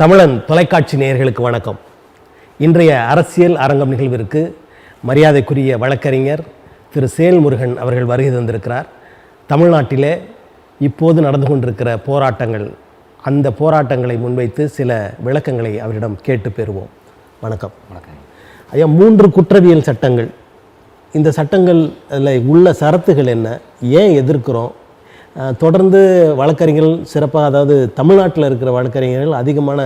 தமிழன் தொலைக்காட்சி நேயர்களுக்கு வணக்கம். இன்றைய அரசியல் அரங்கம் நிகழ்விற்கு மரியாதைக்குரிய வழக்கறிஞர் திரு சேல்முருகன் அவர்கள் வருகை தந்திருக்கிறார். தமிழ்நாட்டிலே இப்போது நடந்து கொண்டிருக்கிற போராட்டங்கள், அந்த போராட்டங்களை முன்வைத்து சில விளக்கங்களை அவரிடம் கேட்டு பெறுவோம். வணக்கம். வணக்கம் ஐயா, 3 குற்றவியல் சட்டங்கள், இந்த சட்டங்கள் அதில் உள்ள சரத்துகள் என்ன, ஏன் எதிர்க்கிறோம்? தொடர்ந்து வழக்கறிஞர்கள் சிறப்பாக, அதாவது தமிழ்நாட்டில் இருக்கிற வழக்கறிஞர்கள் அதிகமான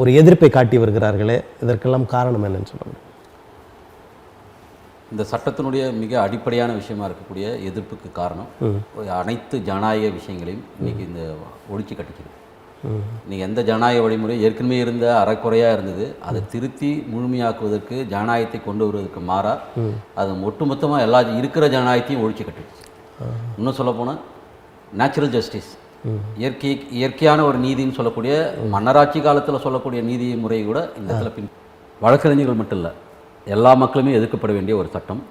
ஒரு எதிர்ப்பை காட்டி வருகிறார்களே, இதற்கெல்லாம் காரணம் என்னன்னு சொல்லுங்க. இந்த சட்டத்தினுடைய மிக அடிப்படையான விஷயமா இருக்கக்கூடிய எதிர்ப்புக்கு காரணம் அனைத்து ஜனநாயக விஷயங்களையும் இன்னைக்கு இந்த ஒழிச்சு கட்டிக்கிறது. இன்னைக்கு எந்த ஜனநாயக வழிமுறை ஏற்கனவே இருந்த அறக்குறையாக இருந்தது, அதை திருத்தி முழுமையாக்குவதற்கு ஜனநாயகத்தை கொண்டு வருவதற்கு மாறா அது ஒட்டுமொத்தமாக எல்லா இருக்கிற ஜனநாயகத்தையும் ஒழிச்சு கட்டிடுச்சு. இன்னும் சொல்லப்போனால் நேச்சுரல் ஜஸ்டிஸ், இயற்கையான ஒரு நீதின்னு சொல்லக்கூடிய மன்னராட்சி காலத்தில் சொல்லக்கூடிய நீதி முறையை கூட இந்த இடத்துல வழக்கறிஞர்கள் மட்டும் இல்லை, எல்லா மக்களுமே எதிர்க்கப்பட வேண்டிய ஒரு சட்டம்.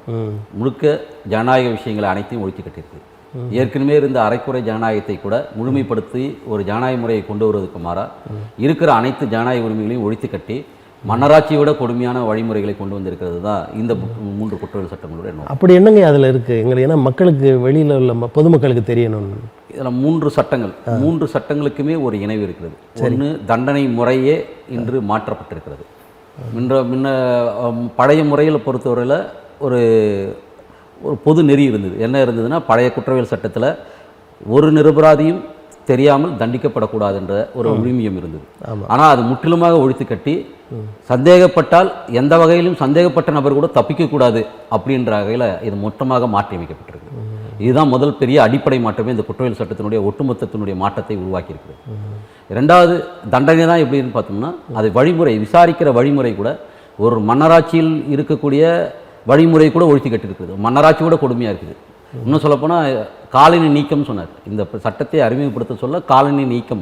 முழுக்க ஜனநாயக விஷயங்களை அனைத்தையும் ஒழிச்சு கட்டியிருக்கு. ஏற்கனவே இருந்த அரைக்குறை ஜனநாயகத்தை கூட முழுமைப்படுத்தி ஒரு ஜனநாயக முறையை கொண்டு வருவதற்கு மாறா இருக்கிற அனைத்து ஜனநாயக உரிமைகளையும் ஒழித்து கட்டி மன்னராட்சியோட கொடுமையான வழிமுறைகளை கொண்டு வந்திருக்கிறது தான் இந்த 3 குற்றவியல் சட்டங்களுடைய நோக்கம். அப்படி என்னங்க அதில் இருக்குது எங்களுக்கு? ஏன்னா மக்களுக்கு, வெளியில் உள்ள பொதுமக்களுக்கு தெரியணும். இதில் 3 சட்டங்கள், 3 சட்டங்களுக்குமே ஒரு இணைவு இருக்கிறது. ஒன்று, தண்டனை முறையே இன்று மாற்றப்பட்டிருக்கிறது. முன்ன பழைய முறையில் பொறுத்தவரையில் ஒரு பொது நெறி இருந்தது. என்ன இருந்ததுன்னா, பழைய குற்றவியல் சட்டத்தில் ஒரு நிரபராதியும் தெரியாமல் தண்டிக்கப்படக்கூடாது என்ற ஒரு உரிமையும் இருந்தது. ஆனால் அது முற்றிலுமாக ஒழித்து கட்டி சந்தேகப்பட்டால் எந்த வகையிலும் சந்தேகப்பட்ட நபர் கூட தப்பிக்கக்கூடாது அப்படின்ற வகையில் இது மொத்தமாக மாற்றி அமைக்கப்பட்டிருக்கு. இதுதான் முதல் பெரிய அடிப்படை மாற்றமே இந்த குற்றவியல் சட்டத்தினுடைய ஒட்டுமொத்தத்தினுடைய மாற்றத்தை உருவாக்கி இருக்கிறது. 2வது, தண்டனை தான் எப்படின்னு பார்த்தோம்னா, அது வழிமுறை, விசாரிக்கிற வழிமுறை கூட ஒரு மன்னராட்சியில் இருக்கக்கூடிய வழிமுறை கூட ஒழித்து கட்டிருக்குது. மன்னராட்சி கூட கொடுமையாக இருக்குது. இன்னும் சொல்லப்போனால் காலனி நீக்கம் சொன்னார். இந்த சட்டத்தை அறிமுகப்படுத்த சொல்ல காலனி நீக்கம்,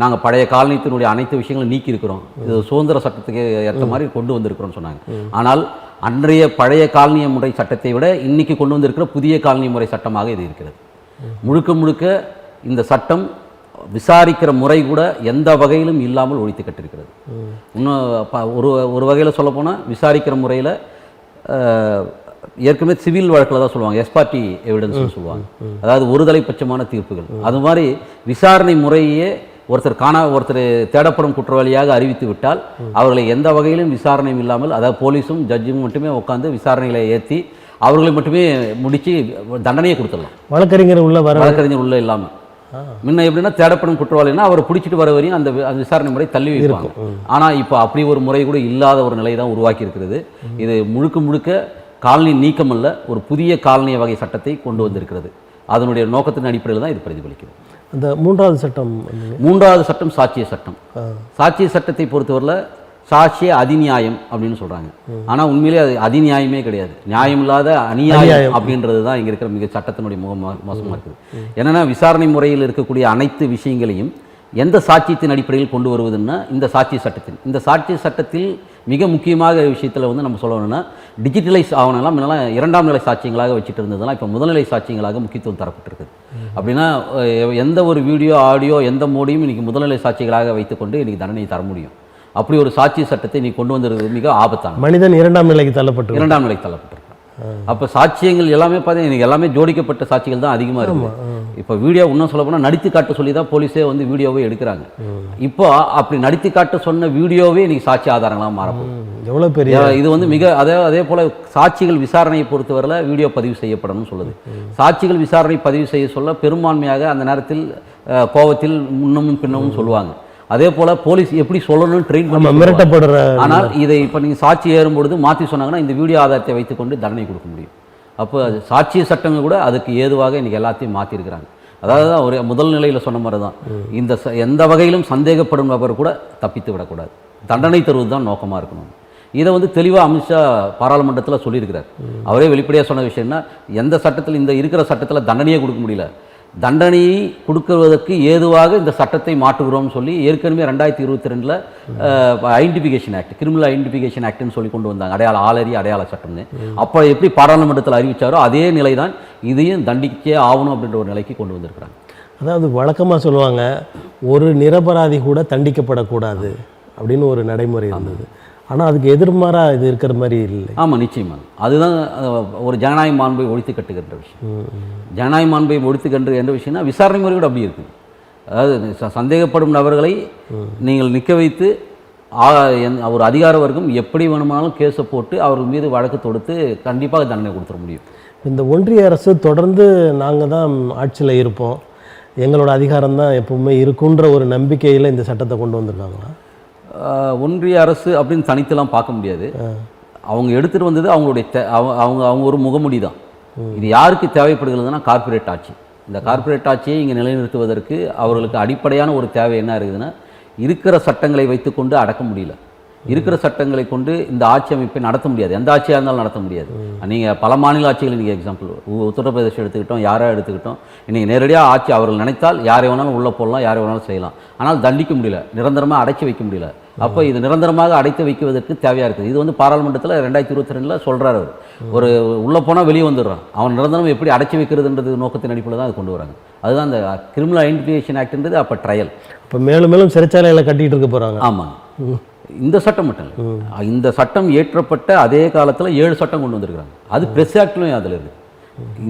நாங்கள் பழைய காலனியத்தினுடைய அனைத்து விஷயங்களும் நீக்கி இருக்கிறோம், இது சுதந்திர சட்டத்துக்கு ஏற்ற மாதிரி கொண்டு வந்திருக்கிறோம்னு சொன்னாங்க. ஆனால் அன்றைய பழைய காலனிய முறை சட்டத்தை விட இன்னைக்கு கொண்டு வந்திருக்கிற புதிய காலனி முறை சட்டமாக இது இருக்கிறது. முழுக்க முழுக்க இந்த சட்டம் விசாரிக்கிற முறை கூட எந்த வகையிலும் இல்லாமல் ஒழித்து கட்டிருக்கிறது. இன்னும் ஒரு வகையில் சொல்லப்போனால், விசாரிக்கிற முறையில் ஏற்கனவே சிவில் வழக்கில் தான் சொல்லுவாங்க, எஸ்பார்ட்டி எவிடன்ஸ்னு சொல்லுவாங்க, அதாவது ஒருதலைப்பட்சமான தீர்ப்புகள். அது மாதிரி விசாரணை முறையே ஒருத்தர் தேடப்படும் குற்றவாளியாக அறிவித்து விட்டால் அவர்களை எந்த வகையிலும் விசாரணையும் இல்லாமல், அதாவது போலீஸும் ஜட்ஜும் மட்டுமே உட்காந்து விசாரணைகளை ஏற்றி அவர்களை மட்டுமே முடித்து தண்டனையை கொடுத்துடலாம். வழக்கறிஞர் உள்ள இல்லாமல். முன்ன எப்படின்னா, தேடப்படும் குற்றவாளினா அவரை பிடிச்சிட்டு வர வரையும் அந்த விசாரணை முறை தள்ளி வைப்பாங்க. ஆனால் இப்போ அப்படி ஒரு முறை கூட இல்லாத ஒரு நிலை தான் உருவாக்கி இருக்கிறது. இது முழுக்க காலனி நீக்கம் அல்ல, ஒரு புதிய காலனிய வகை சட்டத்தை கொண்டு வந்திருக்கிறது. அதனுடைய நோக்கத்தின் அடிப்படையில் தான் இது பிரதிபலிக்கிறது. அந்த 3வது சட்டம், 3வது சட்டம் சாட்சிய சட்டம். சாட்சிய சட்டத்தை பொறுத்தவரையில் சாட்சிய அதிநியாயம் அப்படின்னு சொல்கிறாங்க. ஆனால் உண்மையிலே அது அதிநியாயமே கிடையாது, நியாயம் இல்லாத அநியாயம் அப்படின்றது தான் இங்கே இருக்கிற மிக சட்டத்தினுடைய மோசமாக இருக்குது. என்னென்னா, விசாரணை முறையில் இருக்கக்கூடிய அனைத்து விஷயங்களையும் எந்த சாட்சியத்தின் அடிப்படையில் கொண்டு வருவதுன்னா இந்த சாட்சிய சட்டத்தில். இந்த சாட்சிய சட்டத்தில் மிக முக்கியமாக விஷயத்தில் நம்ம சொல்லணும்னா, டிஜிட்டலைஸ் ஆகணும்லாம் முன்னெல்லாம் 2ஆம் நிலை சாட்சியங்களாக வச்சுட்டு இருந்ததுலாம் இப்போ முதல்நிலை சாட்சியங்களாக முக்கியத்துவம் தரப்பட்டிருக்குது. அப்படின்னா எந்த ஒரு வீடியோ, ஆடியோ, எந்த மோடியும் இன்றைக்கி முதல்நிலை சாட்சிகளாக வைத்துக்கொண்டு இன்றைக்கி தண்டனையை தர முடியும். அப்படி ஒரு சாட்சிய சட்டத்தை நீ கொண்டு வந்திருக்கிறது மிக ஆபத்தான. மனிதன் 2ஆம் நிலைக்கு தள்ளப்பட்டு 2ஆம் நிலைக்கு தள்ளப்பட்டிருக்கான். அப்போ சாட்சியங்கள் எல்லாமே பார்த்தீங்கன்னா இன்றைக்கி எல்லாமே ஜோடிக்கப்பட்ட சாட்சிகள் தான் அதிகமாக இருக்குது. இப்போ வீடியோ இன்னும் சொல்ல போனால் நடித்து காட்ட சொல்லி தான் போலீஸே வீடியோவே எடுக்கிறாங்க. இப்போ அப்படி நடித்து காட்ட சொன்ன வீடியோவே இன்றைக்கி சாட்சி ஆதாரங்களாக மாறப்போம். எவ்வளோ பெரிய இது மிக அதே போல் சாட்சிகள் விசாரணையை பொறுத்தவரையில் வீடியோ பதிவு செய்யப்படணும்னு சொல்லுது. சாட்சிகள் விசாரணை பதிவு செய்ய சொல்ல பெரும்பான்மையாக அந்த நேரத்தில் கோபத்தில் முன்னமும் பின்னமும் சொல்லுவாங்க. அதே போல் போலீஸ் எப்படி சொல்லணும்னு ட்ரெயின் பண்ணி மிரட்டப்படுற. ஆனால் இதை இப்போ நீங்கள் சாட்சி ஏறும்பொழுது மாற்றி சொன்னாங்கன்னா இந்த வீடியோ ஆதாரத்தை வைத்துக்கொண்டு தண்டனை கொடுக்க முடியும். அப்போ சாட்சிய சட்டங்கள் கூட அதுக்கு ஏதுவாக இன்றைக்கி எல்லாத்தையும் மாற்றிருக்கிறாங்க. அதாவது தான் ஒரு முதல் நிலையில் சொன்ன மாதிரி தான், இந்த எந்த வகையிலும் சந்தேகப்படும் நபர் கூட தப்பித்து விடக்கூடாது, தண்டனை தருவது தான் நோக்கமாக இருக்கணும். இதை தெளிவாக அமித்ஷா பாராளுமன்றத்தில் சொல்லியிருக்கிறார். அவரே வெளிப்படையாக சொன்ன விஷயம்னா, எந்த சட்டத்தில் இந்த இருக்கிற சட்டத்தில் தண்டனையே கொடுக்க முடியல, தண்டனையை கொடுக்குவதற்கு ஏதுவாக இந்த சட்டத்தை மாற்றுகிறோம்னு சொல்லி ஏற்கனவே 2022 ஐடென்டிஃபிகேஷன் ஆக்ட், கிரிமினல் ஐடென்டிஃபிகேஷன் ஆக்ட்னு சொல்லி கொண்டு வந்தாங்க, அடையாள சட்டம்னு. அப்போ எப்படி பாராளுமன்றத்தில் அறிவித்தாரோ அதே நிலை தான் இதையும் தண்டிக்கே ஆகணும் அப்படின்ற ஒரு நிலைக்கு கொண்டு வந்திருக்கிறாங்க. அதாவது வழக்கமாக சொல்லுவாங்க, ஒரு நிரபராதி கூட தண்டிக்கப்படக்கூடாது அப்படின்னு ஒரு நடைமுறை இருந்தது. ஆனால் அதுக்கு எதிர்மாறாக இது இருக்கிற மாதிரி இல்லை. ஆமாம், நிச்சயமாக. அதுதான் ஒரு ஜனநாயக மாண்பை ஒழித்து கட்டுகின்ற விஷயம். ஜனநாயக மாண்பை ஒழித்து கட்டு என்ற விஷயம்னா விசாரணை முறை கூட அப்படி இருக்குது. அதாவது சந்தேகப்படும் நபர்களை நீங்கள் நிற்க வைத்து ஒரு அதிகார வர்க்கம் எப்படி வேணுமானாலும் கேஸை போட்டு அவர்கள் மீது வழக்கு தொடுத்து கண்டிப்பாக தண்டனை கொடுத்துட முடியும். இந்த ஒன்றிய அரசு தொடர்ந்து நாங்கள் தான் ஆட்சியில் இருப்போம், எங்களோட அதிகாரம் தான் எப்பவுமே இருக்குன்ற ஒரு நம்பிக்கையில் இந்த சட்டத்தை கொண்டு வந்திருக்காங்களா? ஒன்றிய அரசு அப்படின்னு தனித்தெல்லாம் பார்க்க முடியாது. அவங்க எடுத்துகிட்டு வந்தது அவங்களுடைய அவங்க ஒரு முகமுடி தான். இது யாருக்கு தேவைப்படுகிறதுனா கார்ப்பரேட் ஆட்சி. இந்த கார்ப்பரேட் ஆட்சியை இங்கே நிலைநிறுத்துவதற்கு அவர்களுக்கு அடிப்படையான ஒரு தேவை என்ன இருக்குதுன்னா, இருக்கிற சட்டங்களை வைத்துக்கொண்டு அடக்க முடியல. இருக்கிற சட்டங்களை கொண்டு இந்த ஆட்சி அமைப்பை நடத்த முடியாது. எந்த ஆட்சியாக இருந்தாலும் நடத்த முடியாது. நீங்கள் பல மாநில ஆட்சிகள் நீங்கள் எக்ஸாம்பிள் உத்தரப்பிரதேசம் எடுத்துக்கிட்டோம், யாராக எடுத்துக்கிட்டோம், இன்றைக்கி நேரடியாக ஆட்சி அவர்கள் நினைத்தால் யாரை வேணாலும் உள்ளே போடலாம், யாரை வேணாலும் செய்யலாம். ஆனால் தண்டிக்க முடியல, நிரந்தரமாக அடைச்சி வைக்க முடியல. அப்போ இது நிரந்தரமாக அடைத்து வைக்குவதற்கு தேவையாக இருக்குது. இது வந்து பாராளுமன்றத்தில் 2022 சொல்கிறார். ஒரு உள்ளே போனால் வெளியே வந்துடுறான், அவன் நிரந்தரம் எப்படி அடைச்சி வைக்கிறதுன்றது நோக்கத்தின் அடிப்படையில் தான் அது கொண்டு வராங்க. அதுதான் அந்த கிரிமினல் ஐடென்டிஃபிகேஷன் ஆக்ட்ன்றது அப்போ ட்ரையல். இப்போ மேலும் மேலும் சிறைச்சாலைகளை கட்டிகிட்டு இருக்க போகிறாங்க. ஆமாங்க. இந்த சட்டம் மட்டும் இல்லை, இந்த சட்டம் ஏற்றப்பட்ட அதே காலத்தில் 7 சட்டம் கொண்டு வந்திருக்கிறாங்க. அது ப்ரெஸ் ஆக்ட்லையும் அதில் இருக்குது.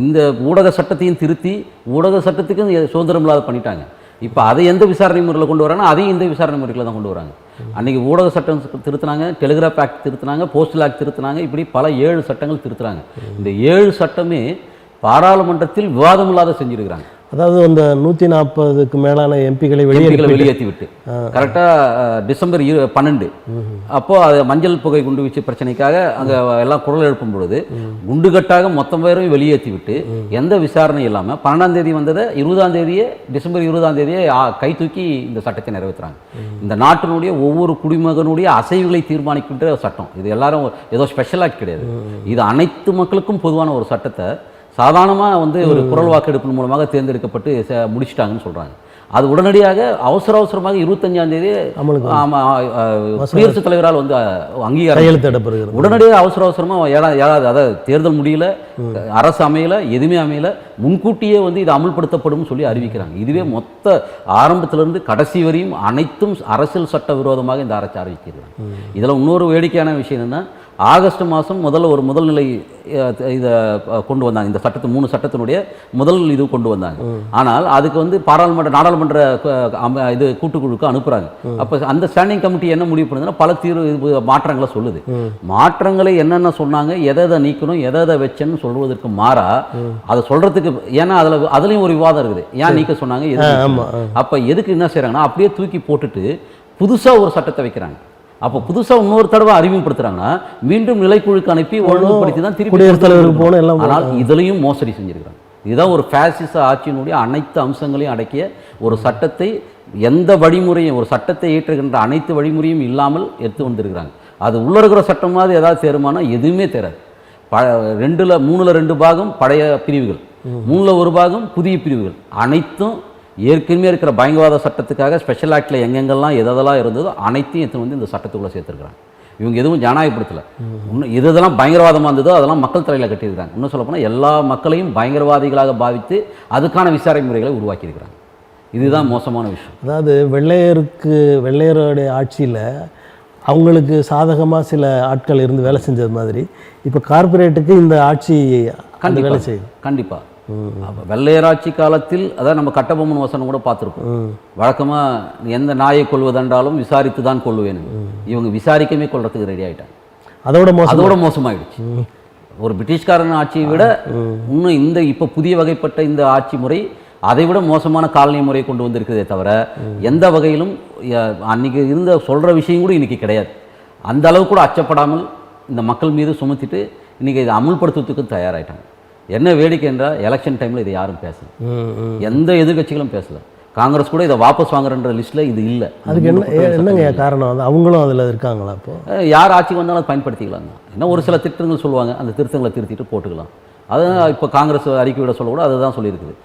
இந்த ஊடக சட்டத்தையும் திருத்தி ஊடக சட்டத்துக்கும் சுதந்திரம் இல்லாத பண்ணிட்டாங்க. இப்போ அதை எந்த விசாரணை முறையில் கொண்டு வராங்கன்னா அதையும் இந்த விசாரணை முறையில் தான் கொண்டு வராங்க. அன்றைக்கி ஊடக சட்டம் திருத்தினாங்க, டெலிகிராஃப் ஆக்ட் திருத்தினாங்க, போஸ்டல் ஆக்ட் திருத்தினாங்க, இப்படி பல 7 சட்டங்கள் திருத்துறாங்க. இந்த 7 சட்டமே பாராளுமன்றத்தில் விவாதம் இல்லாத செஞ்சுருக்கிறாங்க. அதாவது அந்த 140க்கு மேலான எம்பிகளை வெளியேற்றி விட்டு கரெக்டாக டிசம்பர் 12 அப்போது அது மஞ்சள் புகை குண்டு வீச்சு பிரச்சனைக்காக அங்கே எல்லாம் குரல் எழுப்பும் பொழுது குண்டுகட்டாக மொத்தம் பேரும் வெளியேற்றி விட்டு எந்த விசாரணை இல்லாமல் 12ஆம் தேதி வந்ததை 20ஆம் தேதியே டிசம்பர் 20ஆம் தேதியே கை தூக்கி இந்த சட்டத்தை நிறைவேற்றுறாங்க. இந்த நாட்டினுடைய ஒவ்வொரு குடிமகனுடைய அசைவுகளை தீர்மானிக்கின்ற சட்டம் இது. எல்லாரும் ஏதோ ஸ்பெஷல் ஆக்ட் கிடையாது. இது அனைத்து மக்களுக்கும் பொதுவான ஒரு சட்டத்தை சாதாரணமாக வந்து ஒரு குரல் வாக்கெடுப்பின் மூலமாக தேர்ந்தெடுக்கப்பட்டு முடிச்சிட்டாங்கன்னு சொல்கிறாங்க. அது உடனடியாக அவசரமாக 25ஆம் தேதி குடியரசுத் தலைவரால் வந்து அங்கீகாரம் உடனடியாக அவசரமாக ஏழாவது அதாவது தேர்தல் முடியல, அரசு அமையல, எதுவுமே அமையல, முன்கூட்டியே வந்து இது அமல்படுத்தப்படும் சொல்லி அறிவிக்கிறாங்க. இதுவே மொத்த ஆரம்பத்திலிருந்து கடைசி வரையும் அனைத்தும் அரசியல் சட்ட விரோதமாக இந்த அரசு அறிவிக்கிறாங்க. இதில் இன்னொரு வேடிக்கையான விஷயம் என்னென்னா, ஆகஸ்ட் மாதம் முதல் நிலை இதை கொண்டு வந்தாங்க. இந்த சட்டத்து 3 சட்டத்தினுடைய முதல் இது கொண்டு வந்தாங்க. ஆனால் அதுக்கு வந்து நாடாளுமன்ற இது கூட்டுக்குழுக்கு அனுப்புகிறாங்க. அப்போ அந்த ஸ்டாண்டிங் கமிட்டி என்ன முடிவு பண்ணுதுன்னா பல மாற்றங்களை சொல்லுது. மாற்றங்களை என்னென்ன சொன்னாங்க, எதை நீக்கணும், எதை வச்சேன்னு சொல்வதற்கு மாறா அதை சொல்கிறதுக்கு, ஏன்னா அதுலேயும் ஒரு விவாதம் இருக்குது. ஏன் நீக்க சொன்னாங்க, அப்போ எதுக்கு என்ன செய்கிறாங்கன்னா அப்படியே தூக்கி போட்டுட்டு புதுசாக ஒரு சட்டத்தை வைக்கிறாங்க. அப்போ புதுசாக இன்னொரு தடவை அறிமுகப்படுத்துறாங்கன்னா மீண்டும் நிலைக்குழுக்கு அனுப்பி ஒழுங்குபடுத்தி தான் திருப்பி குடியரசுத் தலைவருக்கு போன எல்லாம். ஆனால் இதுலையும் மோசடி செஞ்சுருக்கிறாங்க. இதுதான் ஒரு ஃபேசிச ஆட்சியினுடைய அனைத்து அம்சங்களையும் அடக்கிய ஒரு சட்டத்தை, எந்த வழிமுறையும், ஒரு சட்டத்தை ஏற்றுகின்ற அனைத்து வழிமுறையும் இல்லாமல் எடுத்து வந்திருக்கிறாங்க. அது உள்ள இருக்கிற சட்டமாவது ஏதாவது தேருமானா எதுவுமே தேராது. 3ல் 2 பாகம் பழைய பிரிவுகள், 3ல் 1 பாகம் புதிய பிரிவுகள், அனைத்தும் ஏற்கனவே இருக்கிற பயங்கரவாத சட்டத்துக்காக ஸ்பெஷல் ஆக்டில் எங்கெங்கெல்லாம் எதெல்லாம் இருந்ததோ அனைத்தையும் எடுத்து வந்து இந்த சட்டத்துக்குள்ளே சேர்த்துருக்குறாங்க. இவங்க எதுவும் ஜனநாயகப்படுத்தலை. இன்னும் எதெல்லாம் பயங்கரவாதமாக இருந்ததோ அதெல்லாம் மக்கள் தலையில் கட்டியிருக்கிறாங்க. இன்னும் சொல்லப்போனால் எல்லா மக்களையும் பயங்கரவாதிகளாக பாவித்து அதுக்கான விசாரணை முறைகளை உருவாக்கியிருக்கிறாங்க. இதுதான் மோசமான விஷயம். அதாவது வெள்ளையருடைய ஆட்சியில் அவங்களுக்கு சாதகமாக சில ஆட்கள் இருந்து வேலை செஞ்சது மாதிரி இப்போ கார்ப்பரேட்டுக்கு இந்த ஆட்சி வேலை செய்யும். கண்டிப்பாக வெள்ளையராட்சி காலத்தில் அதான் நம்ம கட்டபொம்மன் வசனம் கூட பார்த்துருக்கோம். வழக்கமாக எந்த நாயை கொள்வதென்றாலும் விசாரித்து தான் கொள்வேன். இவங்க விசாரிக்கவே கொள்றதுக்கு ரெடி ஆகிட்டாங்க. அதோட மோசமாயிடுச்சு. ஒரு பிரிட்டிஷ்காரன் ஆட்சியை விட இன்னும் இந்த இப்போ புதிய வகைப்பட்ட இந்த ஆட்சி முறை அதை விட மோசமான காலனி முறையை கொண்டு வந்திருக்கிறதே தவிர எந்த வகையிலும் அன்றைக்கி இருந்த சொல்கிற விஷயம் கூட இன்றைக்கி கிடையாது. அந்த அளவு கூட அச்சப்படாமல் இந்த மக்கள் மீது சுமத்திட்டு இன்றைக்கி இதை அமுல்படுத்துறதுக்கு தயாராகிட்டாங்க. என்ன வேடிக்கை என்றால் எலெக்ஷன் டைமில் இதை யாரும் பேசல, எந்த எதிர்கட்சிகளும் பேசல. காங்கிரஸ் கூட இதை வாபஸ் வாங்குறன்ற லிஸ்ட்டில் இது இல்லை. அதுக்கு என்னங்க காரணம்? அவங்களும் அதில் இருக்காங்களா? இப்போ யார் ஆட்சிக்கு வந்தாலும் அதை பயன்படுத்திக்கலாம் தான். ஏன்னா ஒரு சில திட்டங்கள் சொல்லுவாங்க, அந்த திருத்தங்களை திருத்திட்டு போட்டுக்கலாம். அதுதான் இப்போ காங்கிரஸ் அறிக்கையோட சொல்லக்கூட அதுதான் சொல்லியிருக்குது.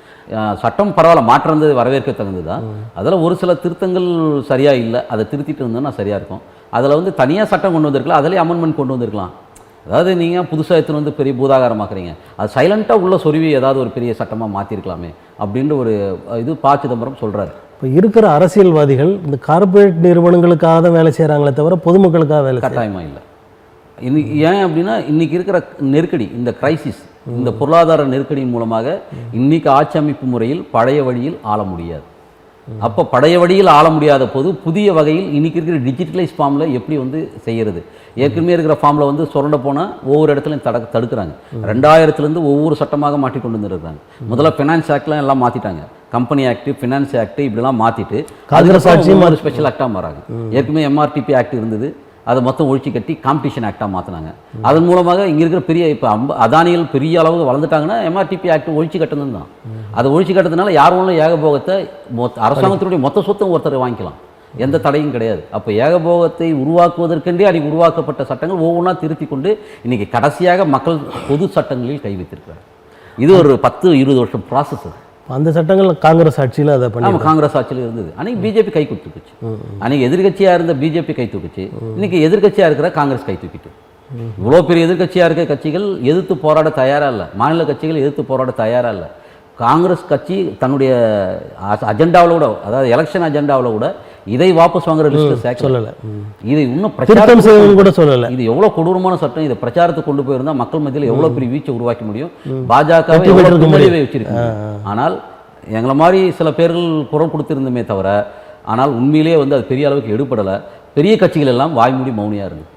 சட்டம் பரவாயில்ல, மாற்றம் வரவேற்க தகுந்தது தான். அதில் ஒரு சில திருத்தங்கள் சரியாக இல்லை, அதை திருத்திட்டு இருந்தோம்னா சரியாக இருக்கும். அதில் வந்து தனியாக சட்டம் கொண்டு வந்திருக்கலாம், அதிலே அமெண்ட்மெண்ட் கொண்டு வந்திருக்கலாம். அதாவது நீங்கள் புதுசாக எடுத்துன்னு வந்து பெரிய பூதாகாரமாக்குறீங்க, அது சைலண்ட்டாக உள்ள சொருவி ஏதாவது ஒரு பெரிய சட்டமாக மாற்றிருக்கலாமே அப்படின்ற ஒரு இது ப. சிதம்பரம் சொல்கிறாரு. இப்போ இருக்கிற அரசியல்வாதிகள் இந்த கார்ப்பரேட் நிறுவனங்களுக்காக தான் வேலை செய்கிறாங்களே தவிர பொதுமக்களுக்காக வேலை கட்டாயமாக இல்லை. இன்னைக்கு ஏன் அப்படின்னா இன்றைக்கி இருக்கிற நெருக்கடி, இந்த கிரைசிஸ், இந்த பொருளாதார நெருக்கடியின் மூலமாக இன்றைக்கி ஆட்சி அமைப்பு முறையில் பழைய வழியில் ஆள முடியாது. அப்போ பழைய வழியில் ஆள முடியாத போது புதிய வகையில் இன்றைக்கி இருக்கிற டிஜிட்டலைஸ் ஃபார்மில் எப்படி வந்து செய்கிறது. ஏற்கனவே இருக்கிற ஃபார்மில் வந்து சுரண்ட போனால் ஒவ்வொரு இடத்துலையும் தடுக்கிறாங்க. 2000 ஒவ்வொரு சட்டமாக மாற்றி கொண்டு வந்துருக்காங்க. முதல்ல ஃபினான்ஸ் ஆக்ட்லாம் எல்லாம் மாற்றிட்டாங்க. கம்பெனி ஆக்ட், ஃபினான்ஸ் ஆக்ட் இப்படிலாம் மாற்றிட்டு காங்கிரஸ் ஆட்சியும் ஒரு ஸ்பெஷல் ஆக்டாக மாறாங்க. ஏற்கனவே MRTP ஆக்ட் இருந்தது, அதை மொத்தம் ஒழிச்சு கட்டி காம்படிஷன் ஆக்டாக மாற்றினாங்க. அதன் மூலமாக இங்கே இருக்கிற பெரிய இப்போ அதானிகள் பெரிய அளவுக்கு வளர்ந்துட்டாங்கன்னா MRTP ஆக்ட் ஒழிச்சு கட்டணும் தான். அதை ஒழிச்சு கட்டுறதுனால யார் ஒன்றும் ஏகபோகத்தை அரசாங்கத்தினுடைய மொத்த சொத்தும் ஒருத்தர் வாங்கிக்கலாம், எந்த தடையும் கிடையாது. அப்போ ஏகபோகத்தை உருவாக்குவதற்கென்றே அன்றைக்கி உருவாக்கப்பட்ட சட்டங்கள் ஒவ்வொன்றா திருத்தி கொண்டு இன்றைக்கி கடைசியாக மக்கள் பொது சட்டங்களில் கை வைத்திருக்கிறார். இது ஒரு 10-20 வருஷம் ப்ராசஸ். அந்த சட்டங்கள் காங்கிரஸ் ஆட்சியில் அதை பண்ணி காங்கிரஸ் ஆட்சியில் இருந்தது. அன்றைக்கி பிஜேபி கை கொடுத்துக்குச்சு. அன்றைக்கி எதிர்கட்சியாக இருந்த பிஜேபி கை தூக்குச்சு. இன்றைக்கி எதிர்கட்சியாக இருக்கிற காங்கிரஸ் கை தூக்கிட்டு. இவ்வளோ பெரிய எதிர்கட்சியாக இருக்க கட்சிகள் எதிர்த்து போராட தயாராக இல்லை. மாநில கட்சிகள் எதிர்த்து போராட தயாராக இல்லை. காங்கிரஸ் கட்சி தன்னுடைய அஜெண்டாவில் கூட, அதாவது எலெக்ஷன் அஜெண்டாவில் கூட இதை வாபஸ் வாங்குற லிஸ்ட் சொல்லலை. இது இன்னும் பிரச்சாரம் கூட சொல்லலை. இது எவ்வளோ கொடூரமான சட்டம். இதை பிரச்சாரத்தை கொண்டு போயிருந்தால் மக்கள் மத்தியில் எவ்வளோ பெரிய வீச்சை உருவாக்க முடியும். பாஜகவை வச்சிருக்காங்க. ஆனால் எங்களை மாதிரி சில பேர்கள் குரல் கொடுத்திருந்தமே தவிர, ஆனால் உண்மையிலே வந்து அது பெரிய அளவுக்கு எடுபடலை. பெரிய கட்சிகள் எல்லாம் வாய்மூடி மௌனியாக இருந்தது.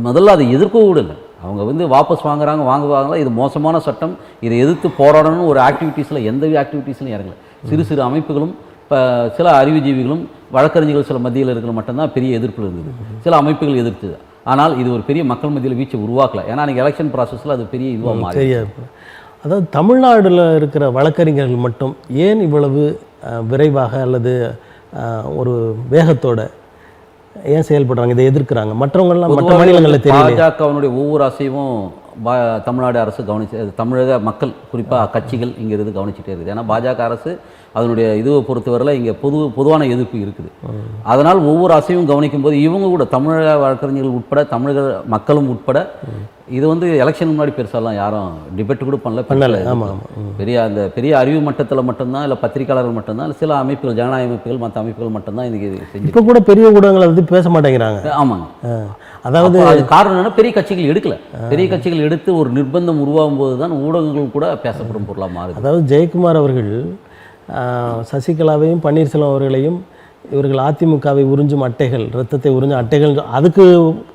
முதல்ல அதை எதிர்க்கவும் விடலை. அவங்க வந்து வாபஸ் வாங்குவாங்களா, இது மோசமான சட்டம், இதை எதிர்த்து போராடணும்னு ஒரு ஆக்டிவிட்டீஸில் எந்த ஆக்டிவிட்டீஸ்லையும் இறங்கலை. சிறு சிறு அமைப்புகளும் இப்போ சில அறிவுஜீவிகளும் வழக்கறிஞர்கள் சில மத்தியில் இருக்கிற மட்டும்தான் பெரிய எதிர்ப்பு இருந்தது. சில அமைப்புகள் எதிர்த்தது. ஆனால் இது ஒரு பெரிய மக்கள் மத்தியில் வீச்சை உருவாக்கலை. ஏன்னா அன்றைக்கி எலெக்ஷன் ப்ராசஸில் அது பெரிய இதுவாக மாறி. அதாவது தமிழ்நாட்டில் இருக்கிற வழக்கறிஞர்கள் மட்டும் ஏன் இவ்வளவு விரைவாக அல்லது ஒரு வேகத்தோட ஏன் செயல்படுறாங்க, இதை எதிர்க்கிறாங்க? மற்றவங்களாம் மற்ற மாநிலங்களில் தெரியல. பாஜகவினுடைய ஒவ்வொரு அசைவும் தமிழ்நாடு அரசு கவனிச்சு, தமிழக மக்கள் குறிப்பாக கட்சிகள் இங்கே இருந்து கவனிச்சுட்டே இருக்குது. ஏன்னா பாஜக அரசு அதனுடைய இதுவை பொறுத்தவரையில் இங்கே பொதுவான எதிர்ப்பு இருக்குது. அதனால் ஒவ்வொரு அசைவும் கவனிக்கும் போது இவங்க கூட தமிழக வழக்கறிஞர்கள் உட்பட தமிழக மக்களும் உட்பட இது வந்து எலெக்ஷன் முன்னாடி பெருசாலாம் யாரும் டிபேட் கூட பண்ணல. பெரிய அறிவு மட்டத்தில் மட்டும்தான், இல்லை பத்திரிகையாளர்கள் மட்டும்தான், இல்லை சில அமைப்புகள், ஜனநாயக அமைப்புகள், மற்ற அமைப்புகள் மட்டும்தான் இதுக்கு செஞ்சு. இப்போ கூட பெரிய ஊடகங்களை வந்து பேச மாட்டேங்கிறாங்க. ஆமாங்க. அதாவது அது காரணம் என்னன்னா, பெரிய கட்சிகள் எடுக்கல. பெரிய கட்சிகள் எடுத்து ஒரு நிர்பந்தம் உருவாகும் போது தான் ஊடகங்கள் கூட பேசப்படும் பொருளாக மாறுது. அதாவது ஜெயக்குமார் அவர்கள் சசிகலாவையும் பன்னீர்செல்வம் அவர்களையும் இவர்கள் அதிமுகவை உறிஞ்சும் அட்டைகள், ரத்தத்தை உறிஞ்சும் அட்டைகள், அதுக்கு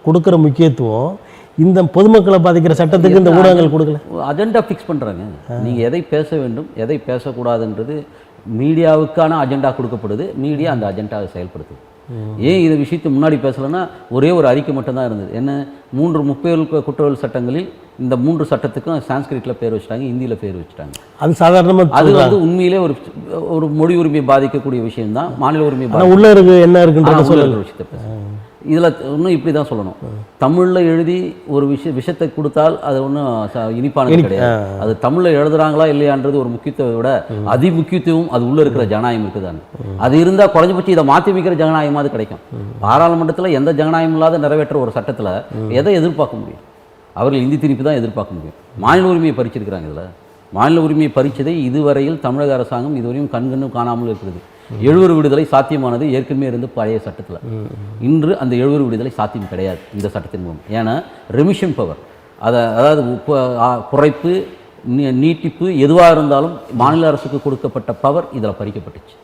கொடுக்குற முக்கியத்துவம் இந்த பொதுமக்களை பாதிக்கிற சட்டத்துக்கு இந்த ஊடகங்கள் கொடுக்கல. அஜெண்டா ஃபிக்ஸ் பண்ணுறாங்க. நீங்கள் எதை பேச வேண்டும், எதை பேசக்கூடாதுன்றது மீடியாவுக்கான அஜெண்டா கொடுக்கப்படுது. மீடியா அந்த அஜெண்டாவை செயல்படுத்துது. ஏன் இந்த விஷயத்தை முன்னாடி பேசலைன்னா, ஒரே ஒரு அறிக்கை மட்டும்தான் இருந்தது. என்ன, 3 முப்பெயல் குற்றவியல் சட்டங்களில் இந்த 3 சட்டத்துக்கும் சான்ஸ்கிரிட்டில் பேர் வச்சுட்டாங்க, ஹிந்தியில் பேர் வச்சுட்டாங்க. அது சாதாரணமாக, அது வந்து உண்மையிலே ஒரு மொழி உரிமையை பாதிக்கக்கூடிய விஷயம்தான். மாநில உரிமை உள்ள இருக்கு என்ன இருக்குன்ற விஷயத்தை பேச. இதில் இன்னும் இப்படி தான் சொல்லணும். தமிழில் எழுதி ஒரு விஷயத்தை கொடுத்தால் அது ஒன்றும் இனிப்பானது கிடையாது. அது தமிழில் எழுதுறாங்களா இல்லையான்றது ஒரு முக்கியத்துவத்தை விட அதி முக்கியத்துவம் அது உள்ளே இருக்கிற ஜனநாயகம் இருக்குதான்னு. அது இருந்தால் குறைஞ்சபட்சம் இதை மாற்றி வைக்கிற ஜனநாயகமாவது கிடைக்கும். பாராளுமன்றத்தில் எந்த ஜனநாயகம் இல்லாத நிறைவேற்ற ஒரு சட்டத்தில் எதை எதிர்பார்க்க முடியும்? அவர்கள் இந்தி திணிப்பு தான் எதிர்பார்க்க முடியும். மாநில உரிமையை பறிச்சிருக்கிறாங்க. இதில் மாநில உரிமையை பறித்ததை இதுவரையில் தமிழக அரசாங்கம் இதுவரையும் கண்கண்ணும் காணாமல் இருக்கிறது. 70 விடுதலை சாத்தியமானது ஏற்கனவே இருந்து பழைய சட்டத்தில். இன்று அந்த 70 விடுதலை சாத்தியம் கிடையாது இந்த சட்டத்தின் மூலம். ஏன்னா ரெமிஷன் பவர், அதாவது குறைப்பு, நீட்டிப்பு எதுவாக இருந்தாலும் மாநில அரசுக்கு கொடுக்கப்பட்ட பவர் இதில் பறிக்கப்பட்டுச்சு.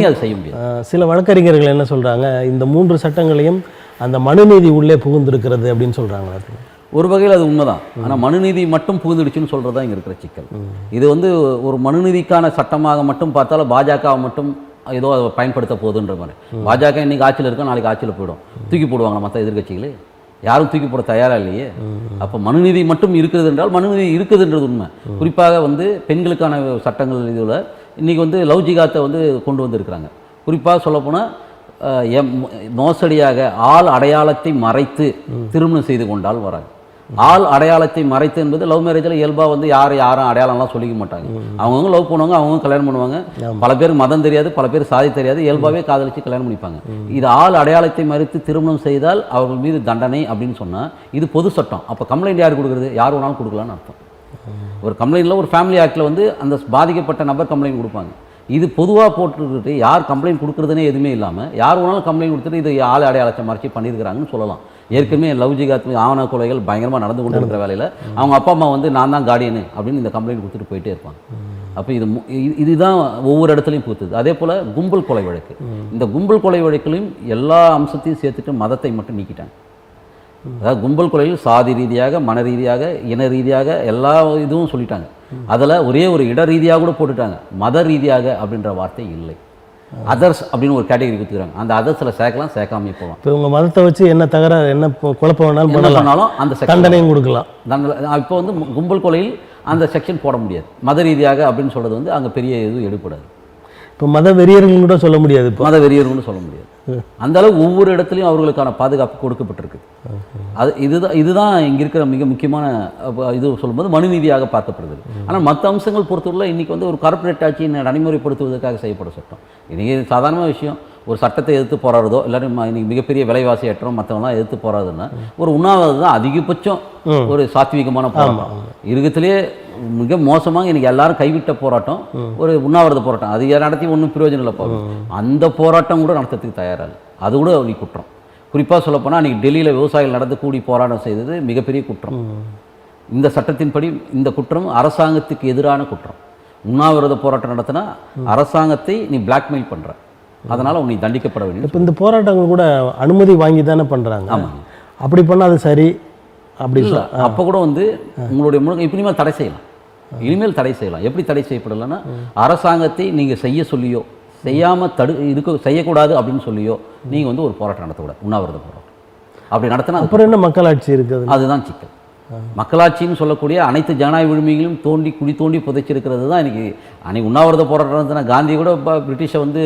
அது செய்ய முடியாது. சில வழக்கறிஞர்கள் என்ன சொல்கிறாங்க, இந்த 3 சட்டங்களையும் அந்த மனுநீதி உள்ளே புகுந்திருக்கிறது அப்படின்னு சொல்கிறாங்க. அது ஒரு வகையில் அது உண்மைதான். ஆனால் மனுநீதி மட்டும் புகுந்துடுச்சுன்னு சொல்கிறது தான் இங்கே இருக்கிற சிக்கல். இது வந்து ஒரு மனுநீதிக்கான சட்டமாக மட்டும் பார்த்தாலும் பாஜகவை மட்டும் ஏதோ அதை பயன்படுத்த போகுதுன்ற மாதிரி. பாஜக இன்றைக்கி ஆட்சியில் இருக்கா, நாளைக்கு ஆட்சியில் போயிடும். தூக்கி போடுவாங்க மற்ற எதிர்கட்சிகளே. யாரும் தூக்கி போட தயாராக இல்லையே. அப்போ மனுநீதி மட்டும் இருக்கிறது என்றால் மனுநீதி இருக்குதுன்றது உண்மை. குறிப்பாக வந்து பெண்களுக்கான சட்டங்கள் இதில் இன்றைக்கி வந்து லவ் ஜிகாத்தை வந்து கொண்டு வந்திருக்கிறாங்க. குறிப்பாக சொல்லப்போனால் மோசடியாக ஆள் அடையாளத்தை மறைத்து திருமணம் செய்து கொண்டால் வராங்க. ஆள் அடையாளத்தை மறைத்து என்பது லவ் மேரேஜில் இயல்பாக வந்து யாரும் அடையாளம்லாம் சொல்லிக்க மாட்டாங்க. அவங்கவுங்க லவ் பண்ணுவாங்க, அவங்கவுங்க கல்யாணம் பண்ணுவாங்க. பல பேருக்கு மதம் தெரியாது, பல பேர் சாதி தெரியாது, இயல்பாகவே காதலிச்சு கல்யாணம் பண்ணிப்பாங்க. இது ஆள் அடையாளத்தை மறைத்து திருமணம் செய்தால் அவர்கள் மீது தண்டனை அப்படின்னு சொன்னால் இது பொது சட்டம். அப்போ கம்ப்ளைண்ட் யார் கொடுக்குறது? யார் வேணாலும் கொடுக்கலான்னு அர்த்தம். ஒரு கம்ப்ளைண்ட்டில் ஒரு ஃபேமிலி ஆக்டில் வந்து அந்த பாதிக்கப்பட்ட நபர் கம்ப்ளைண்ட் கொடுப்பாங்க. இது பொதுவாக போட்டுக்கிட்டு யார் கம்ப்ளைண்ட் கொடுக்குறதுனே எதுவுமே இல்லாமல் யார் வேணாலும் கம்ப்ளைண்ட் கொடுத்துட்டு இது ஆள் அடையாளத்தை மறைச்சி பண்ணியிருக்கிறாங்கன்னு சொல்லலாம். ஏற்கனவே லவ் ஜிகாத் ஆவண கொலைகள் பயங்கரமாக நடந்து கொண்டு இருக்கிற வேலையில் அவங்க அப்பா அம்மா வந்து நான் தான் கார்டியனு அப்படின்னு இந்த கம்ப்ளைண்ட் கொடுத்துட்டு போயிட்டே இருப்பாங்க. அப்போ இதுதான் ஒவ்வொரு இடத்துலையும் பூத்துது. அதே போல் கும்பல் கொலை வழக்கு, இந்த கும்பல் கொலை வழக்கிலையும் எல்லா அம்சத்தையும் சேர்த்துட்டு மதத்தை மட்டும் நீக்கிட்டாங்க. அதாவது கும்பல் கொலையில் சாதி ரீதியாக, மன ரீதியாக, இன ரீதியாக எல்லா இதுவும் சொல்லிட்டாங்க. அதில் ஒரே ஒரு இட ரீதியாக கூட போட்டுட்டாங்க. மத ரீதியாக அப்படின்ற வார்த்தை இல்லை. அதர்ஸ் அப்படின்னு ஒரு கேட்டகரி கொடுத்துக்கிறாங்க. அந்த அதர்ஸில் சேர்க்கலாம், சேர்க்காமே போகலாம். இப்போ உங்கள் மதத்தை வச்சு என்ன தகராறு, என்ன குழப்பம் வேணாலும் பண்ணாலும் அந்த தண்டனையும் கொடுக்கலாம். இப்போ வந்து கும்பல் கொலையில் அந்த செக்ஷன் போட முடியாது. மத ரீதியாக அப்படின்னு சொல்கிறது வந்து அங்கே பெரிய எதுவும் எடுப்படாது. இப்போ மத வெறியர்கள் கூட சொல்ல முடியாது. இப்போ மத வெறியர்கள்னு சொல்ல முடியாது. அந்த அளவு ஒவ்வொரு இடத்துலையும் அவர்களுக்கான பாதுகாப்பு கொடுக்கப்பட்டிருக்கு. அது இதுதான் இங்கே இருக்கிற மிக முக்கியமான இது சொல்லும்போது மனு நீதியாக பார்க்கப்படுது. ஆனால் மற்ற அம்சங்கள் பொறுத்தவரை இன்றைக்கி வந்து ஒரு கார்ப்பரேட் ஆட்சியை நடைமுறைப்படுத்துவதற்காக செய்யப்படும் சட்டம். இன்றைக்கி சாதாரண விஷயம், ஒரு சட்டத்தை எதிர்த்து போராடுறதோ இல்லாட்டி இன்றைக்கி மிகப்பெரிய விலைவாசி ஏற்றம் மற்றவங்களாம் எதிர்த்து போராடுதுன்னா ஒரு உண்ணாவிரதம் தான் அதிகபட்சம் ஒரு சாத்வீகமான போராட்டம். இருக்கத்திலே மிக மோசமாக இன்றைக்கி எல்லாரும் கைவிட்ட போராட்டம் ஒரு உண்ணாவிரத போராட்டம். அது நடத்தி ஒன்றும் பிரயோஜனம் இல்லை போகும். அந்த போராட்டம் கூட நடத்துறதுக்கு தயாராக இல்லை. அது கூட நீ குற்றம். குறிப்பாக சொல்லப்போனால் அன்றைக்கி டெல்லியில் விவசாயிகள் நடந்து கூடி போராட்டம் செய்தது மிகப்பெரிய குற்றம். இந்த சட்டத்தின்படி இந்த குற்றம் அரசாங்கத்துக்கு எதிரான குற்றம். உண்ணாவிரத போராட்டம் நடத்தினா அரசாங்கத்தை நீ பிளாக்மெயில் பண்ணுற, அதனால் உன்னை தண்டிக்கப்பட வேண்டும். இப்போ இந்த போராட்டங்கள் கூட அனுமதி வாங்கி தானே பண்ணுறாங்க. ஆமாம், அப்படி பண்ணால் அது சரி அப்படி இல்லை. அப்போ கூட வந்து உங்களுடைய முழுக்க இனிமேல் தடை செய்யலாம். இனிமேல் தடை செய்யலாம். எப்படி தடை செய்யப்படலைன்னா அரசாங்கத்தை நீங்கள் செய்ய சொல்லியோ செய்யாமல் செய்யக்கூடாது அப்படின்னு சொல்லியோ நீங்கள் வந்து ஒரு போராட்டம் நடத்தக்கூடாது, உண்ணாவிரத போராட்டம். அப்படி நடத்தினா அப்புறம் என்ன மக்களாட்சி இருக்குது? அதுதான் சிக்கல். மக்களாட்சின்னு சொல்லக்கூடிய அனைத்து ஜனநாயக உரிமைகளையும் குழி தோண்டி புதைச்சிருக்கிறது தான் அன்றைக்கி உண்ணாவிரத போராட்டம் நடத்தினா காந்தி கூட பிரிட்டிஷை வந்து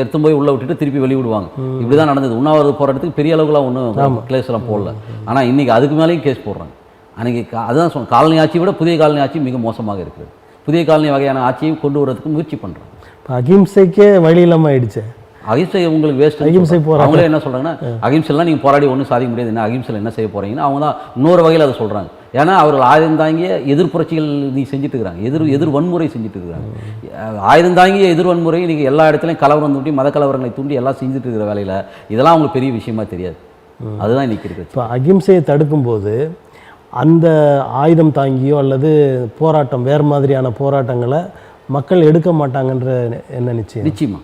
எடுத்து போய் உள்ளே விட்டுட்டு திருப்பி வெளிவிடுவாங்க. இப்படி தான் நடந்தது. உண்ணாவிரத போராட்டத்துக்கு பெரிய அளவுக்குலாம் ஒன்றும் கேஸ்லாம் போடல. ஆனால் இன்றைக்கி அதுக்கு மேலேயும் கேஸ் போடுறாங்க. அன்றைக்கி அதுதான் சொன்ன காலனி ஆட்சியை விட புதிய காலனி ஆட்சி மிக மோசமாக இருக்குது. புதிய காலனி வகையான ஆட்சியை கொண்டு வரதுக்கு முயற்சி பண்ணுறாங்க. இப்போ அகிம்சைக்கே வழி இல்லாமல் ஆயிடுச்சு. அகிம்சை உங்களுக்கு வேஸ்ட். அகிம்சை போகிறாங்க. அவங்களே என்ன சொல்கிறாங்கன்னா அகிம்சைலாம் நீங்கள் போராடி ஒன்றும் சாதிக்க முடியாது, என்ன அகிம்சையில் என்ன செய்ய போகிறீங்கன்னா அவங்க தான் இன்னொரு வகையில் அதை சொல்கிறாங்க. ஏன்னா அவர்கள் ஆயுதம் தாங்கிய எதிர்ப்புரட்சிகள் நீ செஞ்சுட்டு இருக்கிறாங்க, எதிர் வன்முறை செஞ்சுட்டு இருக்கிறாங்க. ஆயுதம் தாங்கிய எதிர் வன்முறை நீங்கள் எல்லா இடத்துலையும் கலவரம் தூண்டி மத கலவரங்களை தூண்டி எல்லாம் செஞ்சுட்டு இருக்கிற வேலையில் இதெல்லாம் அவங்களுக்கு பெரிய விஷயமா தெரியாது. அதுதான் இன்றைக்கி இருக்குது. இப்போ அகிம்சையை தடுக்கும்போது அந்த ஆயுதம் தாங்கியோ அல்லது போராட்டம் வேறு மாதிரியான போராட்டங்களை மக்கள் எடுக்க மாட்டாங்கன்ற என்ன நிச்சயம்? நிச்சயமா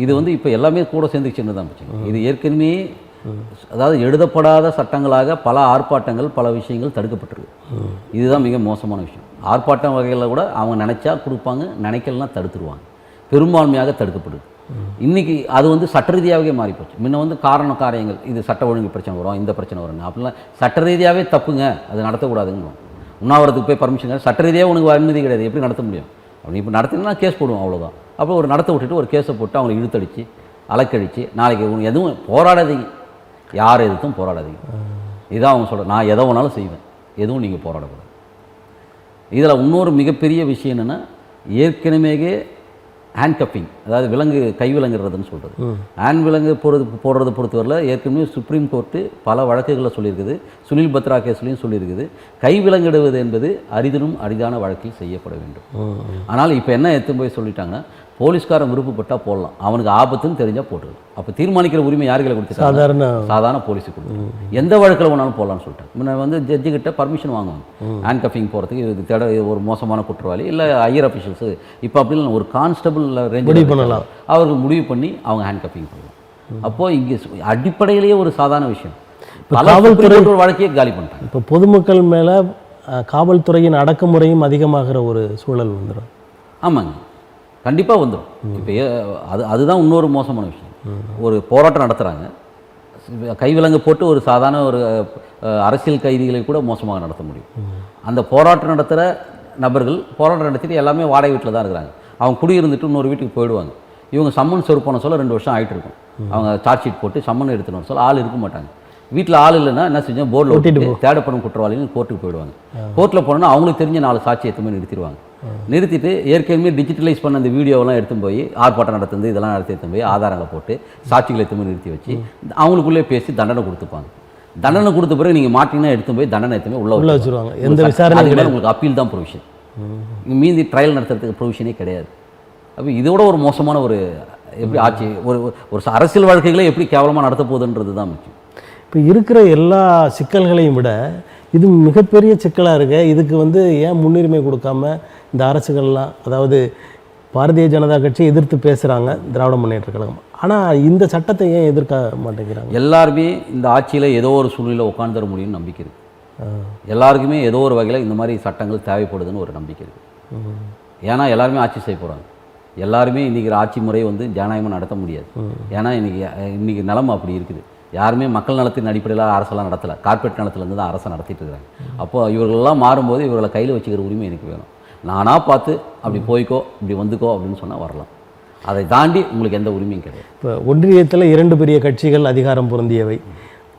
இது வந்து இப்போ எல்லாமே கூட சேர்ந்துச்சுன்னு தான் பிரச்சனை. இது ஏற்கனவே அதாவது எழுதப்படாத சட்டங்களாக பல ஆர்ப்பாட்டங்கள் பல விஷயங்கள் தடுக்கப்பட்டிருக்கு. இதுதான் மிக மோசமான விஷயம். ஆர்ப்பாட்டம் வகைகளில் கூட அவங்க நினச்சா கொடுப்பாங்க, நினைக்கலாம் தடுத்துருவாங்க. பெரும்பான்மையாக தடுக்கப்படுது. இன்றைக்கி அது வந்து சட்ட ரீதியாகவே மாறிப்போச்சு. முன்ன வந்து காரியங்கள் இது சட்ட ஒழுங்கு பிரச்சனை வரும், இந்த பிரச்சனை வருங்க அப்படிலாம் சட்ட ரீதியாகவே தப்புங்க, அது நடத்தக்கூடாதுங்க. உண்ணாவிரத்துக்கு போய் பர்மிஷன் சட்ட ரீதியாக உனக்கு அனுமதி கிடையாது, எப்படி நடத்த முடியும்? அப்படி இப்போ நடத்தினா கேஸ் போடுவோம், அவ்வளோதான். அப்போ ஒரு நடத்த விட்டுட்டு ஒரு கேஸை போட்டு அவங்களை இழுத்தடிச்சு அலக்கழிச்சு நாளைக்கு எதுவும் போராடாதீங்க, யார் எதுக்கும் போராடாதீங்க. இதான் அவங்க சொல்கிறேன். நான் எதை வேணாலும் செய்வேன், எதுவும் நீங்கள் போராடக்கூடாது. இதில் இன்னொரு மிகப்பெரிய விஷயம் என்னென்னா ஏற்கனவே ஹேண்ட் கப்பிங், அதாவது கை விலங்குறதுன்னு சொல்கிறது. ஹேண்ட் விலங்கு போடுறது பொறுத்தவரையில் ஏற்கனவே சுப்ரீம் கோர்ட்டு பல வழக்குகளில் சொல்லியிருக்குது. சுனில் பத்ரா கேஸ்லையும் சொல்லியிருக்குது. கை விலங்கிடுவது என்பது அரிதிலும் அரிதான வழக்கில் செய்யப்பட வேண்டும். ஆனால் இப்போ என்ன எடுத்து போய் சொல்லிட்டாங்கன்னா போலீஸ்காரன் விருப்பப்பட்டால் போடலாம், அவனுக்கு ஆபத்துன்னு தெரிஞ்சால் போட்டுக்கலாம். அப்போ தீர்மானிக்கிற உரிமை யாருக்களை கொடுத்துருக்காங்க? சாதாரண போலீஸுக்கு கொடுத்துருக்காங்க. எந்த வழக்கில் வேணாலும் போடலான்னு சொல்லிட்டாங்க. முன்ன வந்து ஜட்ஜுக்கிட்ட பர்மிஷன் வாங்குவாங்க ஹேண்ட் கஃபிங் போகிறதுக்கு. இது ஒரு மோசமான குற்றவாளி இல்லை ஹையர் அஃபிஷியல்ஸு. இப்போ அப்படின்னு ஒரு கான்ஸ்டபிள் ரேஞ்ச் பண்ணலாம், அவர்கள் முடிவு பண்ணி அவங்க ஹேண்ட் கஃபிங் பண்ணலாம். அப்போது இங்கே அடிப்படையிலேயே ஒரு சாதாரண விஷயம். காவல்துறை ஒரு வழக்கையே காலி பண்ணிட்டாங்க. இப்போ பொதுமக்கள் மேலே காவல்துறையின் அடக்குமுறையும் அதிகமாகிற ஒரு சூழல் வந்துடும். ஆமாங்க, கண்டிப்பாக வந்துடும். இப்போ அதுதான் இன்னொரு மோசமான விஷயம். ஒரு போராட்டம் நடத்துகிறாங்க, கைவிலங்கு போட்டு ஒரு சாதாரண ஒரு அரசியல் கைதிகளை கூட மோசமாக நடத்த முடியும். அந்த போராட்டம் நடத்துகிற நபர்கள் போராட்டம் நடத்திட்டு எல்லாமே வாடகை வீட்டில் தான் இருக்கிறாங்க. அவங்க குடியிருந்துட்டு இன்னொரு வீட்டுக்கு போயிடுவாங்க. இவங்க சம்மன் செர்வ் பண்ண சொல்ல 2 வருஷம் ஆகிட்டு இருக்கும். அவங்க சார்ஜ் ஷீட் போட்டு சம்மன் எடுத்துன்னு சொல்ல ஆள் இருக்க மாட்டாங்க. வீட்டில் ஆள் இல்லைன்னா என்ன செஞ்சோம், போர்டில் ஓட்டிட்டு தேடப்படும் குற்றவாளின்னு கோர்ட்டுக்கு போயிடுவாங்க. கோர்ட்டில் போனோன்னா அவங்களுக்கு தெரிஞ்ச 4 சாட்சி எடுத்துமே நிறுத்திடுவாங்க. நிறுத்திட்டு ஏற்கனவே டிஜிட்டலைஸ் பண்ண அந்த வீடியோவெல்லாம் எடுத்துன்னு போய் ஆர்ப்பாட்டம் நடத்துந்து இதெல்லாம் எடுத்துன்னு போய் ஆதாரங்களை போட்டு சாட்சிகளை எடுத்துமே நிறுத்தி வச்சு அவங்களுக்குள்ளே பேசி தண்டனை கொடுத்துப்பாங்க. தண்டனை கொடுத்த பிறகு நீங்கள் மாட்டிங்கன்னா எடுத்து போய் தண்டனை எடுத்துமே உள்ள வச்சுருவாங்க. எந்த விசாரணை உங்களுக்கு அப்பீல் தான் ப்ரொவிஷன். மீதி ட்ரையல் நடத்துறதுக்கு ப்ரொவிஷனே கிடையாது. அப்போ இதோட ஒரு மோசமான ஒரு எப்படி ஆட்சி ஒரு ஒரு அரசியல் வாழ்க்கைகளை எப்படி கேவலமாக நடத்த போகுதுன்றது தான் முக்கியம். இப்போ இருக்கிற எல்லா சிக்கல்களையும் விட இது மிகப்பெரிய சிக்கலாக இருக்கு. இதுக்கு ஏன் முன்னுரிமை கொடுக்காம இந்த அரசுகள்லாம், அதாவது பாரதிய ஜனதா கட்சி எதிர்த்து பேசுகிறாங்க, திராவிட முன்னேற்ற கழகம், ஆனால் இந்த சட்டத்தை ஏன் எதிர்க்க மாட்டேங்கிறாங்க? எல்லாருமே இந்த ஆட்சியில் ஏதோ ஒரு சூழ்நிலை உட்காந்து தர முடியும்னு நம்பிக்கை இருக்குது. எல்லாருக்குமே ஏதோ ஒரு வகையில் இந்த மாதிரி சட்டங்கள் தேவைப்படுதுன்னு ஒரு நம்பிக்கை இருக்குது. ஏன்னா எல்லாருமே ஆட்சி செய்ய போகிறாங்க. எல்லாருமே இன்றைக்கி ஆட்சி முறை ஜனநாயகமாக நடத்த முடியாது. ஏன்னா இன்றைக்கி நிலைமை அப்படி இருக்குது. யாருமே மக்கள் நலத்தின் அடிப்படையில் அரசெல்லாம் நடத்தலை, கார்ப்பரேட் நலத்துலேருந்து தான் அரசை நடத்திட்டு இருக்கிறாங்க. அப்போது இவர்களெல்லாம் மாறும்போது இவர்களை கையில் வச்சுக்கிற உரிமை எனக்கு வேணும். நானாக பார்த்து அப்படி போய்க்கோ இப்படி வந்துக்கோ அப்படின்னு சொன்னால் வரலாம். அதை தாண்டி உங்களுக்கு எந்த உரிமையும் கிடையாது. இப்போ ஒன்றியத்தில் 2 பெரிய கட்சிகள் அதிகாரம் பொருந்தியவை,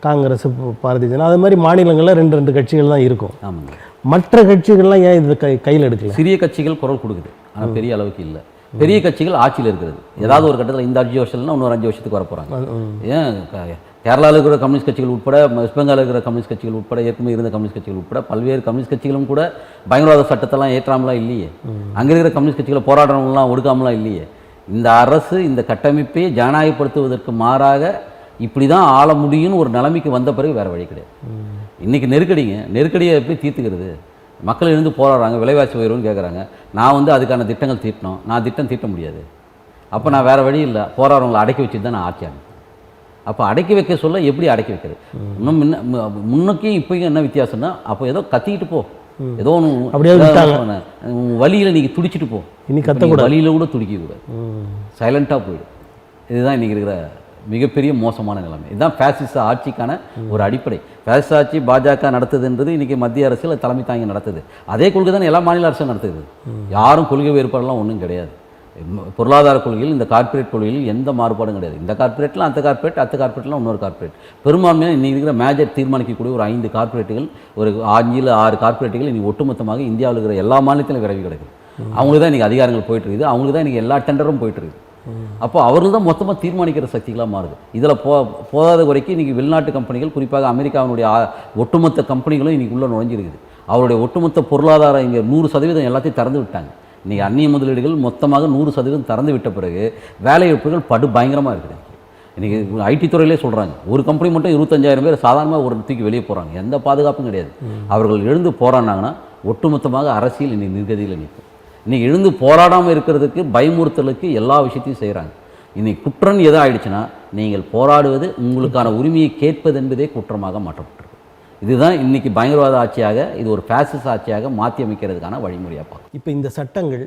காங்கிரஸ், பாரதிய ஜனதா. அது மாதிரி மாநிலங்களில் 2 கட்சிகள் தான் இருக்கும். ஆமாங்க. மற்ற கட்சிகள்லாம் ஏன் இது கையில் எடுக்கல? சிறிய கட்சிகள் குரல் கொடுக்குது, ஆனால் பெரிய அளவுக்கு இல்லை. பெரிய கட்சிகள் ஆட்சியில் இருக்கிறது. ஏதாவது ஒரு கட்டத்தில் இந்த 5 வருஷம்னா இன்னொரு 5 வருஷத்துக்கு வர போகிறாங்க. ஏன் கேரளாவில் இருக்கிற கம்யூனிஸ்ட் கட்சிகள் உட்பட, வெஸ்ட் பெங்காலில் இருக்கிற கம்யூனிஸ்ட் கட்சிகள் உட்பட, ஏற்கனவே இருந்த கம்யூனிஸ்ட் கட்சிகள் உட்பட பல்வேறு கம்யூனிஸ்ட் கட்சிகளும் கூட பயங்கரவாத சட்டத்தெல்லாம் ஏற்றாமலாம் இல்லையே. அங்கே இருக்கிற கம்யூனிஸ்ட் கட்சிகளை போராடுறவங்களாம் ஒடுக்காமலாம் இல்லையே. இந்த அரசு இந்த கட்டமைப்பை ஜனநாயகப்படுத்துவதற்கு மாறாக இப்படி தான் ஆள முடியும்னு ஒரு நிலைமைக்கு வந்த பிறகு வேறு வழி கிடையாது. இன்றைக்கி நெருக்கடியை எப்படி தீர்த்துக்கிறது? மக்கள் எழுந்து போராடுறாங்க, விலைவாசி உயர்வுன்னு கேட்குறாங்க. நான் அதுக்கான திட்டங்கள் தீட்டணும், நான் திட்டம் தீட்ட முடியாது. அப்போ நான் வேறு வழி இல்லை, போராடுறவங்களை அடக்கி வச்சுட்டு தான் நான் ஆட்சி அமைப்பேன். அப்போ அடக்கி வைக்க சொல்ல எப்படி அடக்கி வைக்கிறது? இன்னும் முன்னுக்கும் இப்போயும் என்ன வித்தியாசம்னா, அப்போ ஏதோ கத்திக்கிட்டு போ, ஏதோ ஒன்று வழியில் நீங்கள் துடிச்சிட்டு போ, இன்னைக்கு கத்தக்கூடாது, வழியில் கூட துடிக்கக்கூடாது, சைலண்ட்டாக போயிடும். இதுதான் இன்றைக்கி இருக்கிற மிகப்பெரிய மோசமான நிலைமை. இதுதான் ஃபேசிச ஆட்சிக்கான ஒரு அடிப்படை. ஃபேசிச ஆட்சி பாஜக நடத்துதுன்றது இன்றைக்கி மத்திய அரசில் தலைமை தாங்கி நடத்துது. அதே கொள்கை தான் எல்லா மாநில அரசும் நடத்துது. யாரும் கொள்கை வேறுபாடெல்லாம் ஒன்றும் கிடையாது. பொருளாதார கொள்கையில் இந்த கார்ப்பரேட் கொள்கையில் எந்த மாறுபாடும் கிடையாது. இந்த கார்ப்பரேட்டில் அந்த கார்ப்பரேட்லாம் இன்னொரு கார்ப்பரேட். பெரும்பான்மையாக இன்றைக்கி இருக்கிற மேஜர் தீர்மானிக்கக்கூடிய ஒரு 5 கார்ப்பரேட்டுகள், ஒரு 5-6 கார்ப்பரேட்டுகள் இன்றைக்கி ஒட்டுமொத்தமாக இந்தியாவில் இருக்கிற எல்லா மாநிலத்திலும் விரவி கிடக்குது. அவங்களுக்கு தான் இன்றைக்கி அதிகாரங்கள் போயிட்டுருக்குது, அவங்களுக்கு தான் இன்றைக்கி எல்லா டெண்டரும் போயிட்டுருக்குது. அப்போ அவர்கள் தான் மொத்தமாக தீர்மானிக்கிற சக்திகளாக மாறுது. இதில் போதாத வரைக்கும் இன்றைக்கி வெளிநாட்டு கம்பெனிகள், குறிப்பாக அமெரிக்காவினுடைய ஒட்டுமொத்த கம்பெனிகளும் இன்றைக்கி உள்ளே நுழைஞ்சிருக்குது. அவருடைய ஒட்டுமொத்த பொருளாதாரம் இங்கே 100% எல்லாத்தையும் திறந்து விட்டாங்க. இன்றைக்கி அந்நிய முதலீடுகள் மொத்தமாக 100% திறந்து விட்ட பிறகு வேலைவாய்ப்புகள் பயங்கரமாக இருக்குது. இன்றைக்கி ஐடி துறையிலே சொல்கிறாங்க, ஒரு கம்பெனி மட்டும் 25,000 பேர் சாதாரணமாக ஒரு தூக்கி வெளியே போகிறாங்க, எந்த பாதுகாப்பும் கிடையாது. அவர்கள் எழுந்து போராடினாங்கன்னா ஒட்டுமொத்தமாக அரசியல் இன்றைக்கி நிர்கதியில் நிற்கும். இன்றைக்கி எழுந்து போராடாமல் இருக்கிறதுக்கு பயமுறுத்தலுக்கு எல்லா விஷயத்தையும் செய்கிறாங்க. இன்றைக்கி குற்றம் எது ஆயிடுச்சுன்னா, நீங்கள் போராடுவது, உங்களுக்கான உரிமையை கேட்பது என்பதே குற்றமாக மாற்றப்பட்டிருக்கு. இதுதான் இன்றைக்கி பயங்கரவாத ஆட்சியாக, இது ஒரு ஃபேசிஸ்ட் ஆட்சியாக மாற்றி அமைக்கிறதுக்கான வழிமுறையாக பார்க்கும். இப்போ இந்த சட்டங்கள்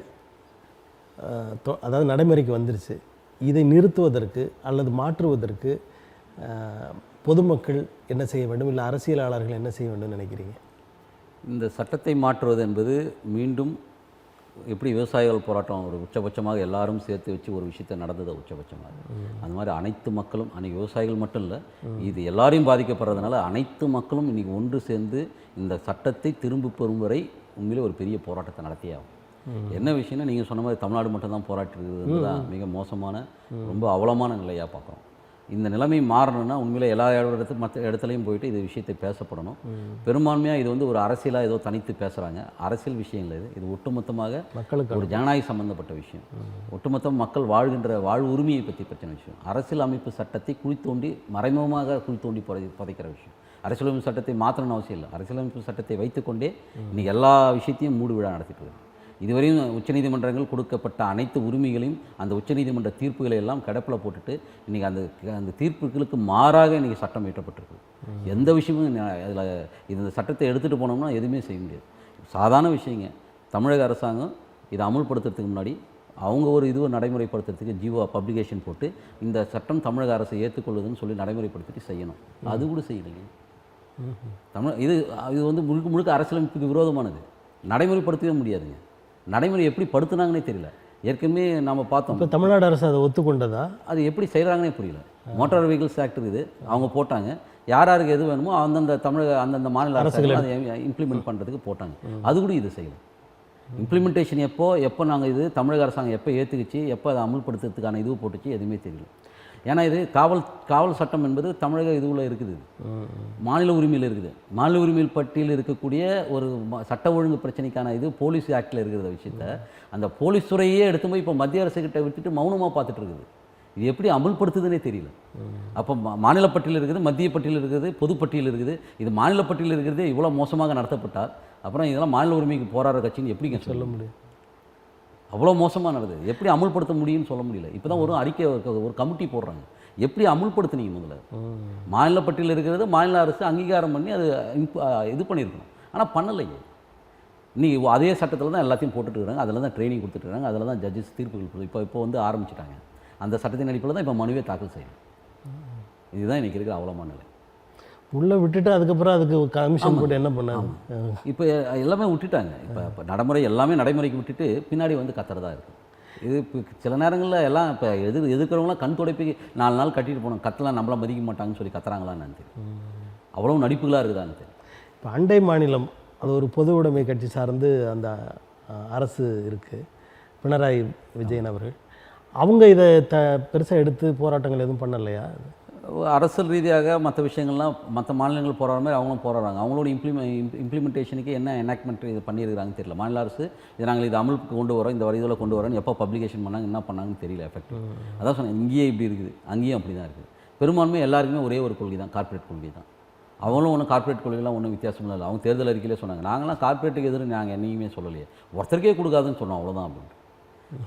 அதாவது நடைமுறைக்கு வந்துருச்சு. இதை நிறுத்துவதற்கு அல்லது மாற்றுவதற்கு பொதுமக்கள் என்ன செய்ய வேண்டும், இல்லை அரசியலாளர்கள் என்ன செய்ய வேண்டும் நினைக்கிறீங்க? இந்த சட்டத்தை மாற்றுவது என்பது மீண்டும் எப்படி விவசாயிகள் போராட்டம் ஒரு உச்சபட்சமாக எல்லாரும் சேர்த்து வச்சு ஒரு விஷயத்தை நடந்தது உச்சபட்சமாக, அந்த மாதிரி அனைத்து மக்களும், அன்றைக்கி விவசாயிகள் மட்டும் இல்லை, இது எல்லாரையும் பாதிக்கப்படுறதுனால அனைத்து மக்களும் இன்றைக்கி ஒன்று சேர்ந்து இந்த சட்டத்தை திரும்ப பெறும் வரை உண்மையிலே ஒரு பெரிய போராட்டத்தை நடத்தியாகும். என்ன விஷயம்னா, நீங்கள் சொன்ன மாதிரி தமிழ்நாடு மட்டும்தான் போராட்டிருக்கிறது தான் மிக மோசமான, ரொம்ப அவலமான நிலையாக பார்க்குறோம். இந்த நிலைமை மாறணும்னா உண்மையிலே எல்லா மற்ற இடத்துலையும் போயிட்டு இது விஷயத்தை பேசப்படணும். பெரும்பான்மையாக இது ஒரு அரசியலாக ஏதோ தனித்து பேசுகிறாங்க. அரசியல் விஷயம் இல்லை, இது ஒட்டுமொத்தமாக மக்களுக்கு ஒரு ஜனநாயக சம்பந்தப்பட்ட விஷயம். ஒட்டுமொத்தம் மக்கள் வாழ்கின்ற உரிமையை பற்றி பற்றின விஷயம். அரசியல் அமைப்பு சட்டத்தை குழித்தோண்டி, மறைமுகமாக குழித்தோண்டி புதைக்கிற விஷயம். அரசியலமைப்பு சட்டத்தை மாற்றணும்னு அவசியம் இல்லை. அரசியலமைப்பு சட்டத்தை வைத்துக்கொண்டே இன்றைக்கி எல்லா விஷயத்தையும் மூடு விழா நடத்திட்டு வருது. இதுவரையும் உச்சநீதிமன்றங்கள் கொடுக்கப்பட்ட அனைத்து உரிமைகளையும், அந்த உச்சநீதிமன்ற தீர்ப்புகளை எல்லாம் கிடப்பில் போட்டுட்டு இன்றைக்கி அந்த தீர்ப்புகளுக்கு மாறாக இன்றைக்கி சட்டம் இயற்றப்பட்டிருக்கு. எந்த விஷயமும் அதில் இந்த சட்டத்தை எடுத்துகிட்டு போனோம்னா எதுவுமே செய்ய முடியாது. சாதாரண விஷயங்க. தமிழக அரசாங்கம் இதை அமுல்படுத்துறதுக்கு முன்னாடி அவங்க ஒரு நடைமுறைப்படுத்துறதுக்கு ஜியோ பப்ளிகேஷன் போட்டு இந்த சட்டம் தமிழக அரசை ஏற்றுக்கொள்ளுதுன்னு சொல்லி நடைமுறைப்படுத்திட்டு செய்யணும். அது கூட செய்யலைங்க. இது முழுக்க அரசியலமைப்புக்கு விரோதமானது. நடைமுறைப்படுத்தவே முடியாதுங்க. நடைமுறை எப்படி படுத்துனாங்கன்னே தெரியல. ஏற்கனவே நம்ம பார்த்தோம். இப்போ தமிழ்நாடு அரசு அதை ஒத்துக்கொண்டதா? அது எப்படி செய்கிறாங்கன்னே புரியல. மோட்டார் வெஹிக்கிள்ஸ் ஆக்ட் இருக்குது, அவங்க போட்டாங்க. யாருக்கு எது வேணுமோ அந்தந்த மாநில அரசுகள் அதை இம்ப்ளிமெண்ட் பண்ணுறதுக்கு போட்டாங்க. அது கூட இது செய்யலாம். இம்ப்ளிமெண்டேஷன் எப்போ நாங்கள் இது தமிழக அரசாங்கம் எப்போ ஏற்றுக்குச்சு, எப்போ அதை அமல்படுத்துறதுக்கான இது போட்டுச்சு, எதுவுமே தெரியல. ஏன்னா இது காவல் சட்டம் என்பது தமிழக இதுவில் இருக்குது, மாநில உரிமையில் இருக்குது. மாநில உரிமையில் பட்டியலில் இருக்கக்கூடிய ஒரு சட்ட ஒழுங்கு பிரச்சனைக்கான இது போலீஸ் ஆக்டில் இருக்கிற விஷயத்த அந்த போலீஸ் துறையே எடுத்து போய் இப்போ மத்திய அரசுக்கிட்ட விட்டுட்டு மௌனமாக பார்த்துட்டு இருக்குது. இது எப்படி அமல்படுத்துதுன்னே தெரியல. அப்போ மாநில பட்டியல் இருக்குது, மத்திய பட்டியல் இருக்குது, பொதுப்பட்டியல் இருக்குது. இது மாநில பட்டியல் இருக்கிறது இவ்வளோ மோசமாக நடத்தப்பட்டால் அப்புறம் இதெல்லாம் மாநில உரிமைக்கு போராடுற கட்சின்னு எப்படிங்க சொல்ல முடியும்? அவ்வளோ மோசமாக நடக்குது, எப்படி அமுல்படுத்த முடியும்னு சொல்ல முடியல. இப்போ தான் ஒரு அறிக்கை, ஒரு கமிட்டி போடுறாங்க, எப்படி அமுல்படுத்துனீங்க முதல்ல? மாநில பட்டியல் இருக்கிறது மாநில அரசு அங்கீகாரம் பண்ணி அது இது பண்ணியிருக்கணும், ஆனால் பண்ணலையே. இன்றைக்கி அதே சட்டத்தில் தான் எல்லாத்தையும் போட்டுட்டுருக்காங்க, அதில் தான் ட்ரைனிங் கொடுத்துட்ருக்காங்க, அதில் தான் ஜட்ஜஸ் தீர்ப்புகள் இப்போ வந்து ஆரம்பிச்சிட்டாங்க. அந்த சட்டத்தின் அடிப்படையில் தான் இப்போ மனுவே தாக்கல் செய்யணும். இதுதான் இன்றைக்கி இருக்கிற அவலமான நிலை. உள்ளே விட்டுட்டு அதுக்கப்புறம் அதுக்கு கமிஷன் போட்டு என்ன பண்ணாங்க? இப்போ எல்லாமே விட்டுட்டாங்க. இப்போ நடைமுறை எல்லாமே நடைமுறைக்கு விட்டுட்டு பின்னாடி வந்து கத்துறதா இருக்குது. இது இப்போ சில நேரங்களில் எல்லாம் இப்போ எதிர்க்கிறவங்களாம் கண் துடைப்பி 4 நாள் கட்டிட்டு போனோம், கத்தலாம் நம்மளாம் மதிக்க மாட்டாங்கன்னு சொல்லி கத்துறாங்களான்னு தெரியும். அவ்வளோ நடிப்புகளாக இருக்குதான்னு தெரியும். இப்போ அண்டை மாநிலம் அது ஒரு பொது உடைமை கட்சி சார்ந்து அந்த அரசு இருக்குது, பினராயி விஜயன் அவர்கள். அவங்க இதை பெருசாக எடுத்து போராட்டங்கள் எதுவும் பண்ணலையா? அரசியல் ரீதியாக மற்ற விஷயங்கள்லாம் மற்ற மாநிலங்கள் போராடுற மாதிரி அவங்களும் போராடுறாங்க. அவங்களோட இம்ப்ளிமெண்டேஷனுக்கு என்ன எனாக்ட்மெண்ட் இது பண்ணியிருக்கிறாங்கன்னு தெரியல. மாநில அரசு இது நாங்கள் இது அமலுக்கு கொண்டு வரோம், இந்த வரிதில் கொண்டு வரோன்னு எப்போ பப்ளிகேஷன் பண்ணாங்க, என்ன பண்ணாங்கன்னு தெரியல. எஃபெக்ட் அதான் சொன்னேன், இங்கேயே இப்படி இருக்குது, அங்கேயும் அப்படி தான் இருக்குது. பெரும்பான்மை எல்லாருக்குமே ஒரே ஒரு கொள்கை தான், கார்ப்பரேட் கொள்கை தான். அவங்களும் ஒன்றும் கார்ப்பரேட் கொள்கைலாம் ஒன்றும் வித்தியாசம் இல்லை. அவங்க தேர்தல் அறிக்கையிலே சொன்னாங்க, நாங்களாம் கார்ப்பரேட்டுக்கு எதிர்த்து நாங்கள் என்னையுமே சொல்லலையே, ஒருத்தருக்கே கொடுக்காதுன்னு சொன்னோம், அவ்வளோதான் அப்படின்ட்டு.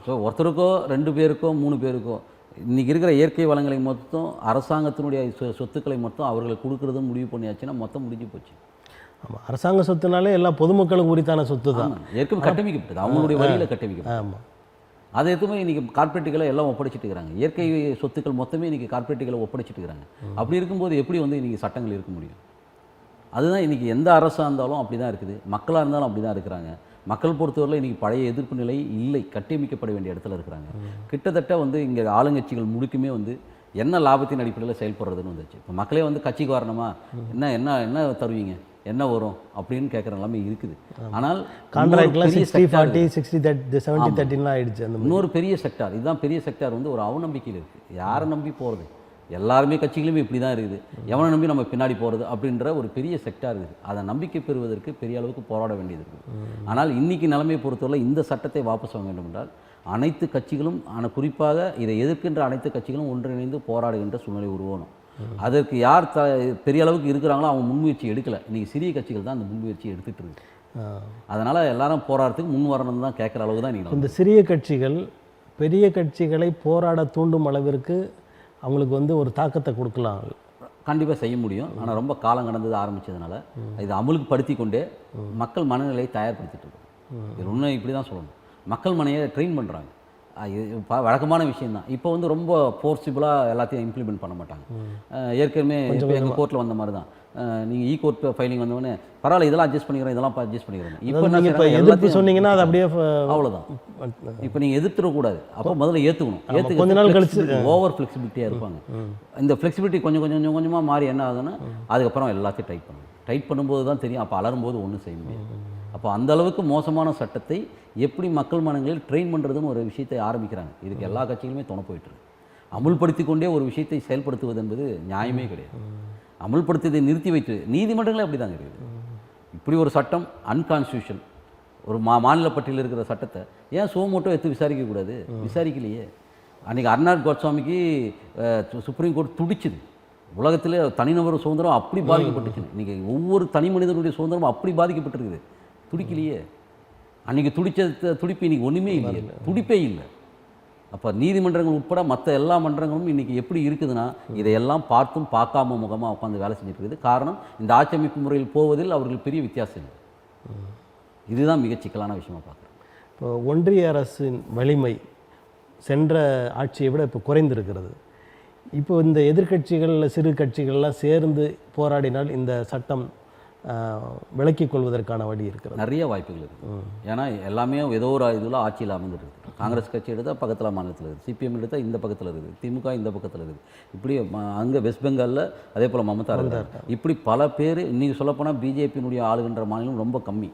ஸோ ஒருத்தருக்கோ 2 பேருக்கோ 3 பேருக்கோ இன்றைக்கி இருக்கிற இயற்கை வளங்களை மொத்தம் அரசாங்கத்தினுடைய சொத்துக்களை மொத்தம் அவர்களுக்கு கொடுக்குறதும் முடிவு பண்ணியாச்சுன்னா மொத்தம் முடிஞ்சு போச்சு. ஆமாம், அரசாங்க சொத்துனாலே எல்லாம் பொதுமக்களுக்கு உரித்தான சொத்து தான். ஏற்கனவே கட்டமைக்கப்பட்டது, அவங்களுடைய வழியில் கட்டமைக்கப்பட்டது. ஆமாம், அதை எதுவுமே இன்றைக்கி கார்ப்பரேட்டுகளை எல்லாம் ஒப்படைச்சிட்டு இருக்கிறாங்க. இயற்கை சொத்துக்கள் மொத்தமே இன்றைக்கி கார்ப்பரேட்டுகளை ஒப்படைச்சிட்டு இருக்கிறாங்க. அப்படி இருக்கும்போது எப்படி வந்து இன்றைக்கி சட்டங்கள் இருக்க முடியும்? அதுதான் இன்றைக்கி எந்த அரசாக இருந்தாலும் அப்படி தான் இருக்குது, மக்களாக இருந்தாலும் அப்படி தான் இருக்கிறாங்க. மக்கள் பொறுத்தவரையில் இன்றைக்கி பழைய எதிர்ப்பு நிலை இல்லை, கட்டமைக்கப்பட வேண்டிய இடத்துல இருக்கிறாங்க. கிட்டத்தட்ட வந்து இங்கே ஆளுங்கட்சிகள் முழுக்குமே வந்து என்ன லாபத்தின் அடிப்படையில் செயல்படுறதுன்னு வந்துச்சு. இப்போ மக்களே வந்து கட்சிக்கு வரணுமா, என்ன என்ன என்ன தருவீங்க, என்ன வரும் அப்படின்னு கேட்குற எல்லாமே இருக்குது. ஆனால் கான்ட்ராக்ட்லாம் 60-40 60-70-30 ஆயிடுச்சு. அந்த இன்னொரு பெரிய செக்டார், இதுதான் பெரிய செக்டார் வந்து ஒரு அவநம்பிக்கையில் இருக்குது. யாரை நம்பி போகிறது? எல்லாருமே கட்சிகளுமே இப்படி தான் இருக்குது, எவனை நம்பி நம்ம பின்னாடி போகிறது அப்படின்ற ஒரு பெரிய செக்டார் இருக்குது. அதை நம்பிக்கை பெறுவதற்கு பெரிய அளவுக்கு போராட வேண்டியது இருக்குது. ஆனால் இன்றைக்கி நிலைமையை பொறுத்தவரை இந்த சட்டத்தை வாபஸ் வாங்க வேண்டும் என்றால் அனைத்து கட்சிகளும், ஆனால் குறிப்பாக இதை எதிர்க்கின்ற அனைத்து கட்சிகளும் ஒன்றிணைந்து போராடுகின்ற சூழ்நிலை உருவாகணும். அதற்கு யார் பெரிய அளவுக்கு இருக்கிறாங்களோ அவங்க முன்முயற்சி எடுக்கலை. இன்றைக்கி சிறிய கட்சிகள் தான் அந்த முன்முயற்சியை எடுத்துகிட்டு இருக்கு. அதனால் எல்லாரும் போராட்டத்துக்கு முன் வரணும் தான் கேட்குற அளவு தான் நீங்கள். இந்த சிறிய கட்சிகள் பெரிய கட்சிகளை போராட தூண்டும் அளவிற்கு அவங்களுக்கு வந்து ஒரு தாக்கத்தை கொடுக்கலாம், கண்டிப்பாக செய்ய முடியும். ஆனால் ரொம்ப காலம் கடந்தது ஆரம்பித்ததுனால இது அமலுக்கு படுத்தி கொண்டே மக்கள் மனநிலையை தயார்படுத்திட்டு இருக்கோம். இது ஒன்று இப்படி தான் சொல்லணும். மக்கள் மனையை ட்ரெயின் பண்ணுறாங்க, வழக்கமான விஷயந்தான். இப்போ வந்து ரொம்ப ஃபோர்ஸிபிளாக எல்லாத்தையும் இம்ப்ளிமெண்ட் பண்ண மாட்டாங்க. ஏற்கனவே எங்கள் கோர்ட்டில் வந்த மாதிரி தான், நீங்கள் கோர்ட் ஃபைலிங் வந்தவொடனே பரவாயில்ல இதெல்லாம் அட்ஜஸ்ட் பண்ணிக்கிறோம், இதெல்லாம் அட்ஜஸ்ட் பண்ணிக்கிறோம். இப்போ எல்லாத்தையும் சொன்னீங்கன்னா அது அப்படியே அவ்வளோதான். இப்போ நீங்கள் எதிர்த்துடக்கூடாது, அப்போ முதல்ல ஏற்றுக்கணும். கொஞ்ச நாள் கழிச்சு ஓவர் ஃப்ளெக்சிபிலிட்டியாக இருப்பாங்க. இந்த ஃப்ளெக்சிபிலிட்டி கொஞ்சம் கொஞ்சமாக மாறி என்ன ஆகுதுன்னா அதுக்கப்புறம் எல்லாத்தையும் டைட் பண்ணும்போது தான் தெரியும், அப்போ அலரும்போது ஒன்றும் செய்ய முடியாது. அப்போ அந்த அளவுக்கு மோசமான சட்டத்தை எப்படி மக்கள் மனங்களில் ட்ரெயின் பண்ணுறதுன்னு ஒரு விஷயத்தை ஆரம்பிக்கிறாங்க. இதுக்கு எல்லா கட்சிகளுமே துணை போயிட்டுருக்கு. அமுல்படுத்தி கொண்டே ஒரு விஷயத்தை செயல்படுத்துவது என்பது நியாயமே கிடையாது. அமுல்படுத்தியதை நிறுத்தி வைத்து நீதிமன்றங்களே அப்படி தாங்க இருக்குது. இப்படி ஒரு சட்டம் அன்கான்ஸ்டியூஷன், ஒரு மாநில பட்டியலில் இருக்கிற சட்டத்தை ஏன் சோமோட்டோ எடுத்து விசாரிக்கக்கூடாது? விசாரிக்கலையே. அன்றைக்கி அர்னால்ட் கோட்சாமிக்கு சுப்ரீம் கோர்ட் துடிச்சுது. உலகத்தில் தனிநபர் சுதந்திரம் அப்படி பாதிக்கப்பட்டுச்சுன்னு. இன்றைக்கி ஒவ்வொரு தனி மனிதனுடைய சுதந்திரமும் அப்படி பாதிக்கப்பட்டிருக்குது, துடிக்கலையே. அன்றைக்கி துடிப்பு இன்றைக்கி ஒன்றுமே இல்லையே, துடிப்பே இல்லை. அப்போ நீதிமன்றங்கள் உட்பட மற்ற எல்லா மன்றங்களும் இன்றைக்கி எப்படி இருக்குதுன்னா இதையெல்லாம் பார்த்தும் பார்க்காம முகமாக உட்காந்து வேலை செஞ்சுட்டு இருக்குது. காரணம் இந்த ஆட்சி அமைப்பு முறையில் போவதில் அவர்கள் பெரிய வித்தியாசம் இல்லை. இதுதான் மிக சிக்கலான விஷயமா பார்க்குறேன். இப்போ ஒன்றிய அரசின் வலிமை சென்ற ஆட்சியை விட இப்போ குறைந்திருக்கிறது. இப்போ இந்த எதிர்க்கட்சிகள் சிறு கட்சிகள்லாம் சேர்ந்து போராடினால் இந்த சட்டம் விலக்கிக் கொள்வதற்கான வழி இருக்கிறது? நிறைய வாய்ப்புகள் இருக்குது. ஏன்னா எல்லாமே ஏதோ ஒரு இதில் ஆட்சியில் அமைந்துருக்கு. காங்கிரஸ் கட்சி எடுத்தால் பக்கத்தில் மாநிலத்தில் இருக்குது, சிபிஎம் எடுத்தால் இந்த பக்கத்தில் இருக்குது, திமுக இந்த பக்கத்தில் இருக்குது, இப்படி அங்கே வெஸ்ட் பெங்காலில் அதே போல் மமதா இருக்காங்க. இப்படி பல பேர் இன்றைக்கி சொல்லப்போனால் பிஜேபியினுடைய ஆளுகின்ற மாநிலம் ரொம்ப கம்மி.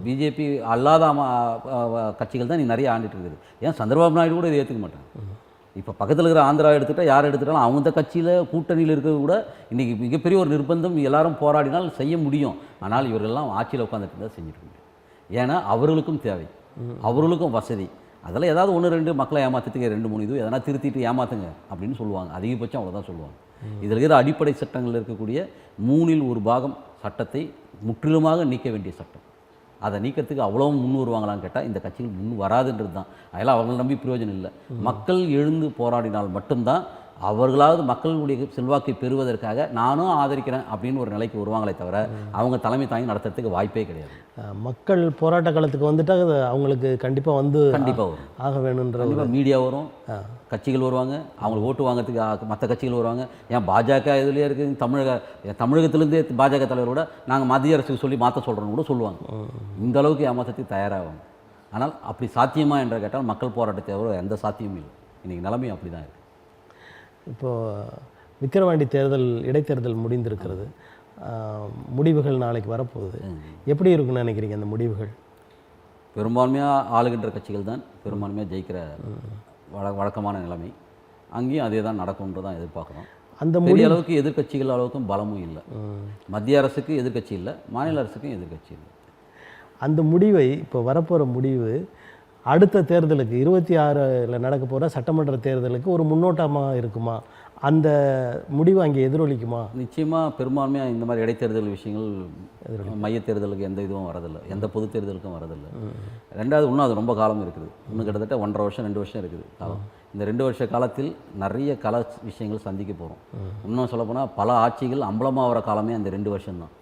பிஜேபி அல்லாத கட்சிகள் தான் நிறைய ஆண்டுட்டு இருக்குது. ஏன் சந்திரபாபு நாயுடு கூட இதை ஏற்றுக்க மாட்டாங்க. இப்போ பக்கத்தில் இருக்கிற ஆந்திரா எடுத்துகிட்டால் யார் எடுத்துட்டாலும் அவங்க கட்சியில் கூட்டணியில் இருக்கிறது கூட இன்றைக்கி மிகப்பெரிய ஒரு நிர்பந்தம், எல்லாரும் போராடினால் செய்ய முடியும். ஆனால் இவர்கள்லாம் ஆட்சியில் உட்காந்துட்டு இருந்தால் செஞ்சுட்டு முடியும். ஏன்னா அவர்களுக்கும் தேவை, அவர்களுக்கும் வசதி. அதில் ஏதாவது 1-2 மக்களை ஏமாற்றுறதுக்கு 2-3 இது எதனா திருத்திட்டு ஏமாற்றுங்க அப்படின்னு சொல்லுவாங்க. அதிகபட்சம் அவ்வளோதான் சொல்லுவாங்க. இதில் இருக்கிற அடிப்படை சட்டங்கள் இருக்கக்கூடிய 3இல் 1 பாகம் சட்டத்தை முற்றிலுமாக நீக்க வேண்டிய சட்டம். அதை நீக்கிறதுக்கு அவ்வளோ முன் வருவாங்களான்னு கேட்டால் இந்த கட்சிகள் முன் வராதுன்றது தான். அதெல்லாம் அவங்களை நம்பி பிரயோஜனம் இல்லை. மக்கள் எழுந்து போராடினால் மட்டும்தான் அவர்களாவது மக்களுடைய செல்வாக்கை பெறுவதற்காக நானும் ஆதரிக்கிறேன் அப்படின்னு ஒரு நிலைக்கு வருவாங்களே தவிர அவங்க தலைமை தாங்கி நடத்துறதுக்கு வாய்ப்பே கிடையாது. மக்கள் போராட்ட காலத்துக்கு வந்துட்டால் அவங்களுக்கு கண்டிப்பாக வரும், ஆக வேணுன்ற மீடியா வரும், கட்சிகள் வருவாங்க, அவங்களுக்கு ஓட்டு வாங்கிறதுக்கு மற்ற கட்சிகள் வருவாங்க. ஏன் பாஜக இதுலேயே இருக்குது, தமிழகத்திலேருந்தே பாஜக தலைவரோட நாங்கள் மத்திய அரசுக்கு சொல்லி மாற்ற சொல்கிறோன்னு கூட சொல்லுவாங்க. இந்த அளவுக்கு ஏமாற்றத்துக்கு தயாராகும். ஆனால் அப்படி சாத்தியமா என்று கேட்டால் மக்கள் போராட்டத்தை தவிர எந்த சாத்தியமும் இல்லை. இன்றைக்கி நிலைமை அப்படி தான் இருக்குது. இப்போது விக்கிரவாண்டி இடைத்தேர்தல் முடிந்திருக்கிறது. முடிவுகள் நாளைக்கு வரப்போகுது. எப்படி இருக்குன்னு நினைக்கிறீங்க அந்த முடிவுகள்? பெரும்பான்மையாக ஆளுகின்ற கட்சிகள் தான் பெரும்பான்மையாக ஜெயிக்கிற வழக்கமான நிலைமை. அங்கேயும் அதே தான் நடக்கும்ன்றதான் எதிர்பார்க்குறோம். அந்த பெரிய அளவுக்கு எதிர்க்கட்சிகள் அளவுக்கும் பலமும் இல்லை. மத்திய அரசுக்கு எதிர்க்கட்சி இல்லை, மாநில அரசுக்கும் எதிர்க்கட்சி இல்லை. அந்த முடிவை இப்போ வரப்போகிற முடிவு அடுத்த தேர்தலுக்கு 26ல் நடக்க போகிற சட்டமன்ற தேர்தலுக்கு ஒரு முன்னோட்டமாக இருக்குமா? அந்த முடிவு அங்கே எதிரொலிக்குமா? நிச்சயமாக பெரும்பான்மையாக இந்த மாதிரி இடைத்தேர்தல் விஷயங்கள் மைய தேர்தலுக்கு எந்த இதுவும் வரதில்லை, எந்த பொது தேர்தலுக்கும் வரதில்லை. ரெண்டாவது இன்னும் அது ரொம்ப காலம் இருக்குது. இன்னும் கிட்டத்தட்ட 1.5 வருஷம் 2 வருஷம் இருக்குது காலம். இந்த 2 வருஷ காலத்தில் நிறைய கல விஷயங்கள் சந்திக்க போகிறோம். இன்னும் சொல்லப்போனால் பல ஆட்சிகள் அம்பலமாகிற காலமே அந்த 2 வருஷம்தான்.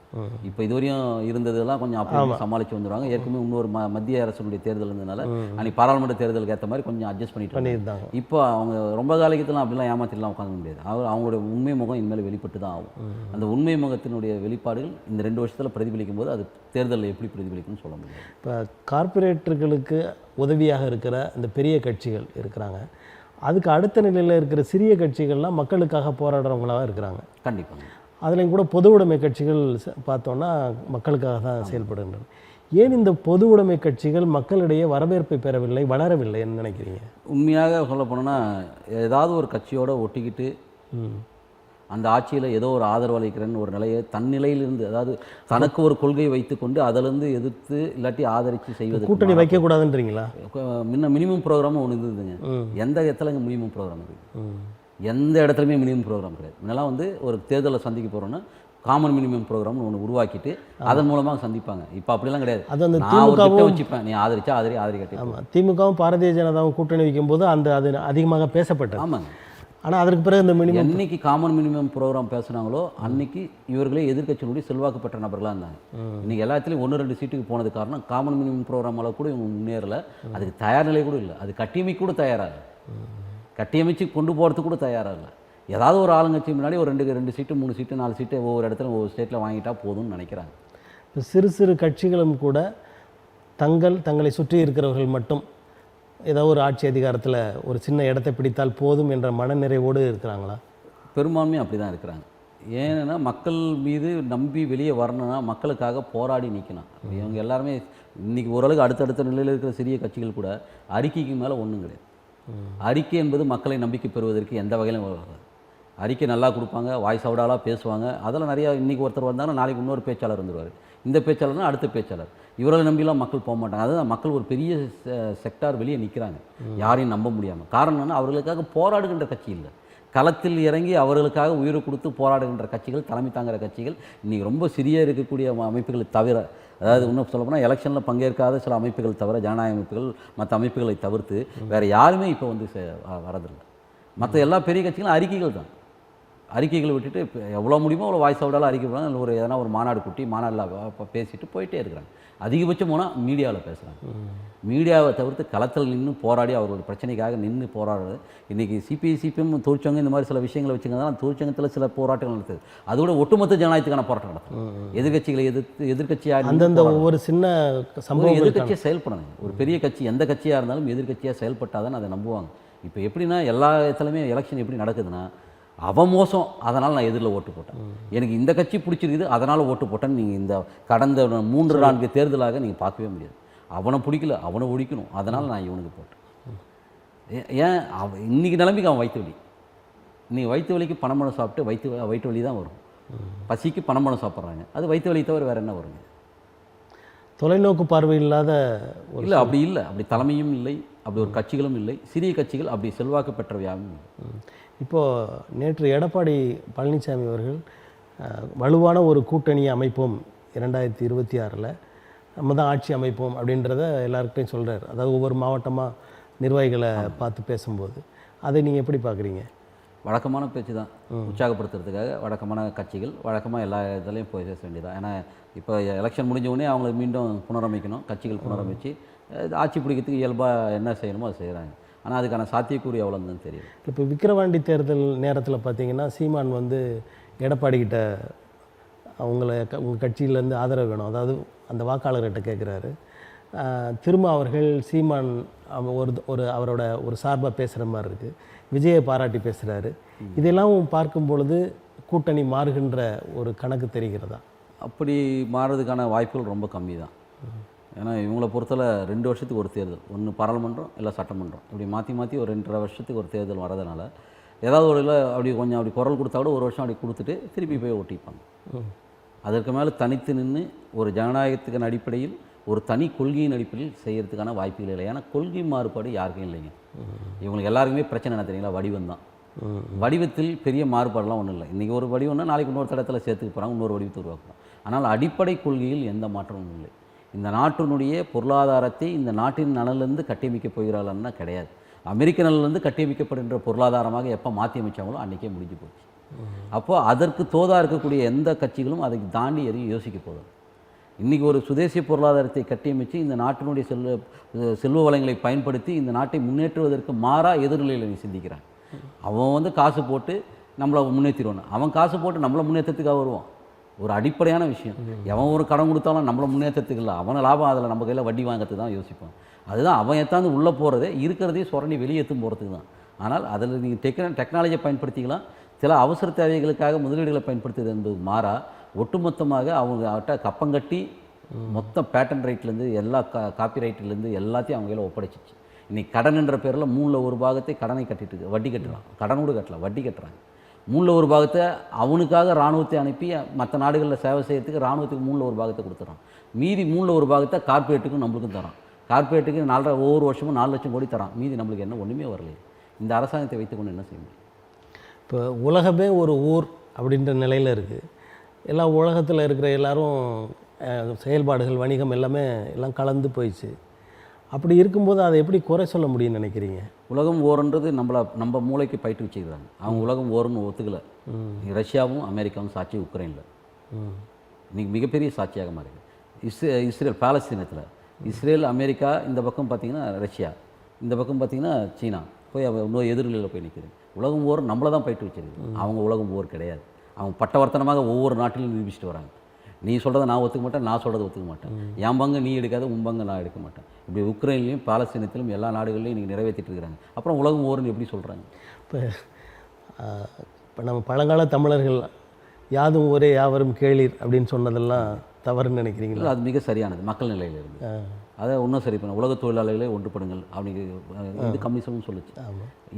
இப்போ இதுவரையும் இருந்ததெல்லாம் கொஞ்சம் அப்படி சமாளித்து வந்துடுவாங்க. ஏற்கனவே இன்னொரு மத்திய அரசுடைய தேர்தல் இருந்ததுனால அன்றைக்கி பாராளுமன்ற தேர்தலுக்கு ஏற்ற மாதிரி கொஞ்சம் அட்ஜஸ்ட் பண்ணிட்டாங்க. இப்போ அவங்க ரொம்ப காலகட்டத்தில் அப்படிலாம் ஏமாத்திலாம் உட்காந்து முடியாது. அவங்களுடைய உண்மை முகம் இனிமேல் வெளிப்பட்டு தான் ஆகும். அந்த உண்மை முகத்தினுடைய வெளிப்பாடுகள் இந்த 2 வருஷத்தில் பிரதிபலிக்கும் போது அது தேர்தலில் எப்படி பிரதிபலிக்கும்னு சொல்ல முடியாது. இப்போ கார்ப்பரேட்டர்களுக்கு உதவியாக இருக்கிற இந்த பெரிய கட்சிகள் இருக்கிறாங்க, அதுக்கு அடுத்த நிலையில் இருக்கிற சிறிய கட்சிகள்லாம் மக்களுக்காக போராடுறவங்களாக இருக்கிறாங்க. கண்டிப்பாக அதுலேயும் கூட பொது உடைமை கட்சிகள் பார்த்தோன்னா மக்களுக்காக தான் செயல்படுகின்றன. ஏன் இந்த பொது உடைமை கட்சிகள் மக்களிடையே வரவேற்பை பெறவில்லை, வளரவில்லைன்னு நினைக்கிறீங்க? உண்மையாக சொல்ல போனோன்னா ஏதாவது ஒரு கட்சியோடு ஒட்டிக்கிட்டு அந்த ஆட்சியில் ஏதோ ஒரு ஆதரவு அளிக்கிறேன்னு ஒரு நிலையை தன்னிலையிலிருந்து, அதாவது தனக்கு ஒரு கொள்கையை வைத்துக்கொண்டு அதிலிருந்து எதிர்த்து இல்லாட்டி ஆதரித்து செய்வது. கூட்டணி வைக்கக்கூடாதுன்றீங்களா? மினிமம் ப்ரோக்ராமும் ஒன்று இருந்ததுங்க. எந்த இடத்துல இங்கே மினிமம் ப்ரோக்ராம் இருக்குது? எந்த இடத்துலையுமே மினிமம் ப்ரோக்ராம் கிடையாது. முன்னெல்லாம் ஒரு தேர்தலை சந்திக்க போகிறோன்னா காமன் மினிமம் ப்ரோக்ராம்னு ஒன்று உருவாக்கிட்டு அதன் மூலமாக சந்திப்பாங்க. இப்போ அப்படிலாம் கிடையாது. அது அந்த திமுகவும் வச்சுப்பேன், நீ ஆதரிச்சா ஆதரிக்காட்டி. ஆமாம், திமுகவும் பாரதிய ஜனதாவும் கூட்டணி வைக்கும்போது அது அதிகமாக பேசப்பட்டது. ஆமாங்க. ஆனால் அதற்கு பிறகு இந்த மினிமம் என்னைக்கு காமன் மினிமம் ப்ரோக்ராம் பேசுனாங்களோ அன்னைக்கு இவர்களே எதிர்க்கட்சியினுடைய செல்வாக்கு பெற்ற நபர்களாக இருந்தாங்க. இன்றைக்கி எல்லாத்துலேயும் 1-2 சீட்டுக்கு போனது காரணம் காமன் மினிமம் ப்ரோக்ராம் அளவு கூட இவங்க முன்னேறலை. அதுக்கு தயார் நிலை கூட இல்லை. அது கட்டியமைக்க கூட தயாராக, கட்டியமைச்சு கொண்டு போகிறதுக்கு கூட தயாராக இல்லை. ஏதாவது ஒரு ஆளுங்கட்சி முன்னாடி ஒரு 2 சீட்டு 3 சீட்டு 4 சீட்டு ஒவ்வொரு இடத்துல ஒவ்வொரு ஸ்டேட்டில் வாங்கிட்டா போதும்னு நினைக்கிறாங்க. இப்போ சிறு கட்சிகளும் கூட தங்களை சுற்றி இருக்கிறவர்கள் மட்டும் ஏதோ ஒரு ஆட்சி அதிகாரத்தில் ஒரு சின்ன இடத்தை பிடித்தால் போதும் என்ற மனநிறைவோடு இருக்கிறாங்களா? பெரும்பான்மையும் அப்படி தான் இருக்கிறாங்க. ஏன்னா மக்கள் மீது நம்பி வெளியே வரணும்னா மக்களுக்காக போராடி நிற்கணும். இவங்க எல்லாருமே இன்றைக்கி ஓரளவுக்கு அடுத்தடுத்த நிலையில் இருக்கிற சிறிய கட்சிகள் கூட அறிக்கைக்கு மேலே ஒன்றும் கிடையாது. அறிக்கை என்பது மக்களை நம்பிக்கை பெறுவதற்கு எந்த வகையிலும் வராது. அறிக்கை நல்லா கொடுப்பாங்க, வாய்ஸ் அவுடாலாக பேசுவாங்க. அதில் நிறையா இன்றைக்கி ஒருத்தர் வந்தாங்கன்னா நாளைக்கு இன்னொரு பேச்சாளர் வந்துடுவார். இந்த பேச்சாளர்னா அடுத்த பேச்சாளர். இவர்களை நம்பிலாம் மக்கள் போக மாட்டாங்க. அதுதான் மக்கள் ஒரு பெரிய செக்டார் வெளியே நிற்கிறாங்க, யாரையும் நம்ப முடியாமல். காரணம் என்னன்னா அவர்களுக்காக போராடுகின்ற கட்சி இல்லை. களத்தில் இறங்கி அவர்களுக்காக உயிரை கொடுத்து போராடுகின்ற கட்சிகள், தலைமை தாங்குகிற கட்சிகள் இன்றைக்கி ரொம்ப சிறிய இருக்கக்கூடிய அமைப்புகளை தவிர, அதாவது இன்னும் சொல்லப்போனால் எலெக்ஷனில் பங்கேற்காத சில அமைப்புகள் தவிர, ஜனநாயக அமைப்புகள் மற்ற அமைப்புகளை தவிர்த்து வேறு யாருமே இப்போ வரதில்லை. மற்ற எல்லா பெரிய கட்சிகளும் அறிக்கைகள் தான். அறிக்கைகளை விட்டுட்டு இப்போ எவ்வளோ முடியுமோ அவ்வளோ வாய்ஸ் அவுடாலும் அறிக்கை போனால் ஒரு எதனா ஒரு மாநாடு கூட்டி மாநாட்டில் பேசிட்டு போயிட்டே இருக்கிறாங்க. அதிகபட்சம் போனால் மீடியாவில் பேசுகிறாங்க. மீடியாவை தவிர்த்து களத்தில் நின்று போராடி அவரோட பிரச்சனைக்காக நின்று போராடுறது. இன்றைக்கி சிபிஐ சிபிஎம் தொழிற்சங்கம் இந்த மாதிரி சில விஷயங்களை வச்சுக்கிறதால தொழிற்சங்கத்தில் சில போராட்டங்கள் நடத்துது. அதோட ஒட்டுமொத்த ஜனநாயகத்துக்கான போராட்டம் நடத்தும். எதிர்கட்சிகளை எதிர்கட்சியாக அந்தந்த ஒவ்வொரு சின்ன சம்பவம் எதிர்கட்சியை செயல்படணும். ஒரு பெரிய கட்சி எந்த கட்சியாக இருந்தாலும் எதிர்கட்சியாக செயல்பட்டால் அதை நம்புவாங்க. இப்போ எப்படின்னா எல்லா இடத்துலையுமே எலெக்ஷன் எப்படி நடக்குதுன்னா அவன் மோசம் அதனால் நான் எதிரில் ஓட்டு போட்டேன், எனக்கு இந்த கட்சி பிடிச்சிருக்குது அதனால் ஓட்டு போட்டேன்னு நீங்கள் இந்த கடந்த 3-4 தேர்தலாக நீங்கள் பார்க்கவே முடியாது. அவனை பிடிக்கல அவனை ஒழிக்கணும் அதனால் நான் இவனுக்கு போட்டேன். ஏன் இன்றைக்கி நிலைமைக்கு அவன் வயிற்று வலி. இன்றைக்கி வயிற்று வலிக்கு பணம் சாப்பிட்டு வயிற்று வலி தான் வரும். பசிக்கு பணம் சாப்பிட்றாங்க, அது வயிற்று வலி தவிர வேறு என்ன வருங்க? தொலைநோக்கு பார்வை இல்லாத இல்லை, அப்படி இல்லை. அப்படி தலைமையும் இல்லை, அப்படி ஒரு கட்சிகளும் இல்லை. சிறிய கட்சிகள் அப்படி செல்வாக்கு பெற்றவையாகவும் இல்லை. இப்போது நேற்று எடப்பாடி பழனிசாமி அவர்கள் வலுவான ஒரு கூட்டணியை அமைப்போம் 2026 நம்ம தான் ஆட்சி அமைப்போம் அப்படின்றத எல்லாருக்கிட்டையும் சொல்கிறார். அதாவது ஒவ்வொரு மாவட்டமாக நிர்வாகிகளை பார்த்து பேசும்போது அதை நீங்கள் எப்படி பார்க்குறீங்க? வழக்கமான பேச்சு தான், உற்சாகப்படுத்துறதுக்காக வழக்கமான கட்சிகள் வழக்கமாக எல்லா இதுலேயும் போய் பேச வேண்டியதான். ஏன்னா இப்போ எலெக்ஷன் முடிஞ்ச உடனே அவங்களை மீண்டும் புனரமைக்கணும், கட்சிகள் புனரமைச்சு ஆட்சி பிடிக்கிறதுக்கு இயல்பாக என்ன செய்யணுமோ அதை செய்கிறாங்க. ஆனால் அதுக்கான சாத்தியக்கூறு எவ்வளோன்னு தெரியும். இப்போ விக்கிரவாண்டி தேர்தல் நேரத்தில் பார்த்தீங்கன்னா சீமான் வந்து எடப்பாடி கிட்ட உங்கள் கட்சியிலேருந்து ஆதரவு வேணும், அதாவது அந்த வாக்காளர்கிட்ட கேட்குறாரு. திரும்ப அவர்கள் சீமான் ஒரு அவரோட ஒரு சார்பாக பேசுகிற மாதிரி இருக்குது, விஜயை பாராட்டி பேசுகிறாரு. இதெல்லாம் பார்க்கும் பொழுது கூட்டணி மாறுகின்ற ஒரு கணக்கு தெரிகிறதா? அப்படி மாறுறதுக்கான வாய்ப்புகள் ரொம்ப கம்மி தான். ஏன்னா இவங்களை பொறுத்தல 2 வருஷத்துக்கு ஒரு தேர்தல், ஒன்று பாராளுமன்றம் இல்லை சட்டமன்றம், இப்படி மாற்றி ஒரு 2.5 வருஷத்துக்கு ஒரு தேர்தல் வரதுனால ஏதாவது ஒரு இல்லை அப்படி கொஞ்சம் அப்படி குரல் கொடுத்தா கூட ஒரு வருஷம் அப்படி கொடுத்துட்டு திருப்பி போய் ஓட்டிப்பாங்க. அதற்கு மேலே தனித்து நின்று ஒரு ஜனநாயகத்துக்கான அடிப்படையில் ஒரு தனி கொள்கையின் அடிப்படையில் செய்கிறதுக்கான வாய்ப்புகள் இல்லை. ஏன்னா கொள்கை மாறுபாடு யாருக்கும் இல்லைங்க. இவங்களுக்கு எல்லாருக்குமே பிரச்சனை என்ன தெரியுங்களா? வடிவம் தான். வடிவத்தில் பெரிய மாறுபாடெல்லாம் ஒன்றும் இல்லை. இன்றைக்கி ஒரு வடிவம்னா நாளைக்கு இன்னொரு தடத்தில் சேர்த்துக்கு போகிறாங்க, இன்னொரு வடிவத்தை உருவாக்குறாங்க. ஆனால் அடிப்படை கொள்கையில் எந்த மாற்றமும் இல்லை. இந்த நாட்டினுடைய பொருளாதாரத்தை இந்த நாட்டின் நலனிலிருந்து கட்டியமைக்கப் போகிறார்கள்னா கிடையாது. அமெரிக்க நலனிலிருந்து கட்டியமைக்கப்படுகின்ற பொருளாதாரமாக எப்போ மாற்றி அமைச்சாங்களோ அன்றைக்கே முடிஞ்சு போச்சு. அப்போது அதற்கு தோதாக இருக்கக்கூடிய எந்த கட்சிகளும் அதை தாண்டி எதையும் யோசிக்க போதும். இன்றைக்கி ஒரு சுதேசிய பொருளாதாரத்தை கட்டியமைச்சு இந்த நாட்டினுடைய செல்வ வளங்களை பயன்படுத்தி இந்த நாட்டை முன்னேற்றுவதற்கு மாறாக எதிர்நிலையில் நீ சிந்திக்கிறான். அவன் வந்து காசு போட்டு நம்மளை முன்னேற்றிடுவான், அவன் காசு போட்டு நம்மளை முன்னேற்றத்துக்காக வருவான். ஒரு அடிப்படையான விஷயம். எவன் ஒரு கடன் கொடுத்தாலும் நம்மளை முன்னேற்றத்துக்கு இல்லை, அவனை லாபம் அதில் நம்ம கையில் வட்டி வாங்கிறதுக்கு தான் யோசிப்பான். அதுதான் அவன் எத்தாந்து உள்ளே போகிறதே இருக்கிறதையும் சுரண்டி வெளியேற்றும் போகிறதுக்கு தான். ஆனால் அதில் நீங்கள் டெக்னாலஜியை பயன்படுத்திக்கலாம், சில அவசர தேவைகளுக்காக முதலீடுகளை பயன்படுத்துவது என்பது மாறா ஒட்டுமொத்தமாக அவங்க அவட்ட கப்பங்கட்டி மொத்தம் பேட்டன் ரைட்லேருந்து எல்லா காப்பி ரைட்லேருந்து எல்லாத்தையும் அவங்க கையில் ஒப்படைச்சிச்சு. இன்றைக்கி கடன் என்ற பேரில் 3/1 பாகத்தை கடனை கட்டிட்டு வட்டி கட்டுறான், கடனோடு கட்டலாம் வட்டி கட்டுறாங்க. 3/1 பாகத்தை அவனுக்காக இராணுவத்தை அனுப்பி மற்ற நாடுகளில் சேவை செய்யறதுக்கு இராணுவத்துக்கு 3/1 பாகத்தை கொடுத்துறான். மீதி 3/1 பாகத்தை கார்பரேட்டுக்கும் நம்மளுக்கும் தரான். கார்பரேட்டுக்கு ஒவ்வொரு வருஷமும் 4 லட்சம் கோடி தரான். மீதி நம்மளுக்கு என்ன ஒன்றுமே வரலையே. இந்த அரசாங்கத்தை வைத்துக்கொண்டு என்ன செய்ய முடியும்? இப்போ உலகமே ஒரு ஊர் அப்படின்ற நிலையில் இருக்குது. எல்லா உலகத்தில் இருக்கிற எல்லாரும் செயல்பாடுகள் வணிகம் எல்லாம் கலந்து போயிடுச்சு. அப்படி இருக்கும்போது அதை எப்படி குறை சொல்ல முடியும்னு நினைக்கிறீங்க? உலகம் ஓரன்றது நம்ம மூளைக்கு பயிற்று வச்சுக்கிறாங்க. அவங்க உலகம் ஓரன்னு ஒத்துக்கலை. ரஷ்யாவும் அமெரிக்காவும் சாட்சி உக்ரைனில் இன்றைக்கி மிகப்பெரிய சாட்சியாக மாறிது. இஸ்ரேல் பாலஸ்தீனத்தில் இஸ்ரேல் அமெரிக்கா, இந்த பக்கம் பார்த்திங்கன்னா ரஷ்யா, இந்த பக்கம் பார்த்திங்கன்னா சீனா போய் இன்னொரு எதிர்நிலையில் போய் நிற்குது. உலகம் ஓர் நம்மளை தான் பயிற்று வச்சிருக்கு. அவங்க உலகம் ஓர் கிடையாது. அவங்க பட்டவர்த்தனமாக ஒவ்வொரு நாட்டிலும் நிரூபிச்சுட்டு வராங்க. நீ சொல்கிறத நான் ஒத்துக்க மாட்டேன், நான் சொல்கிறத ஒத்துக்க மாட்டேன், என் பங்கு நீ எடுக்காத உன் பங்கு நான் எடுக்க மாட்டேன். இப்படி உக்ரைன்லையும் பாலஸ்தீனத்திலும் எல்லா நாடுகள்லையும் இன்றைக்கி நிறைவேற்றிட்டு இருக்கிறாங்க. அப்புறம் உலகம் ஓர்னு எப்படி சொல்கிறாங்க? இப்போ நம்ம பழங்கால தமிழர்கள் யாதும் ஒரே யாவரும் கேளீர் அப்படின்னு சொன்னதெல்லாம் தவறுன்னு நினைக்கிறீங்களா? அது மிக சரியானது. மக்கள் நிலையில் இருந்து அதை இன்னும் சரி பண்ண உலக தொழிலாளர்களே ஒன்றுபடுங்கள் அப்படிங்கிற இது கமிஷனும் சொல்லிச்சு.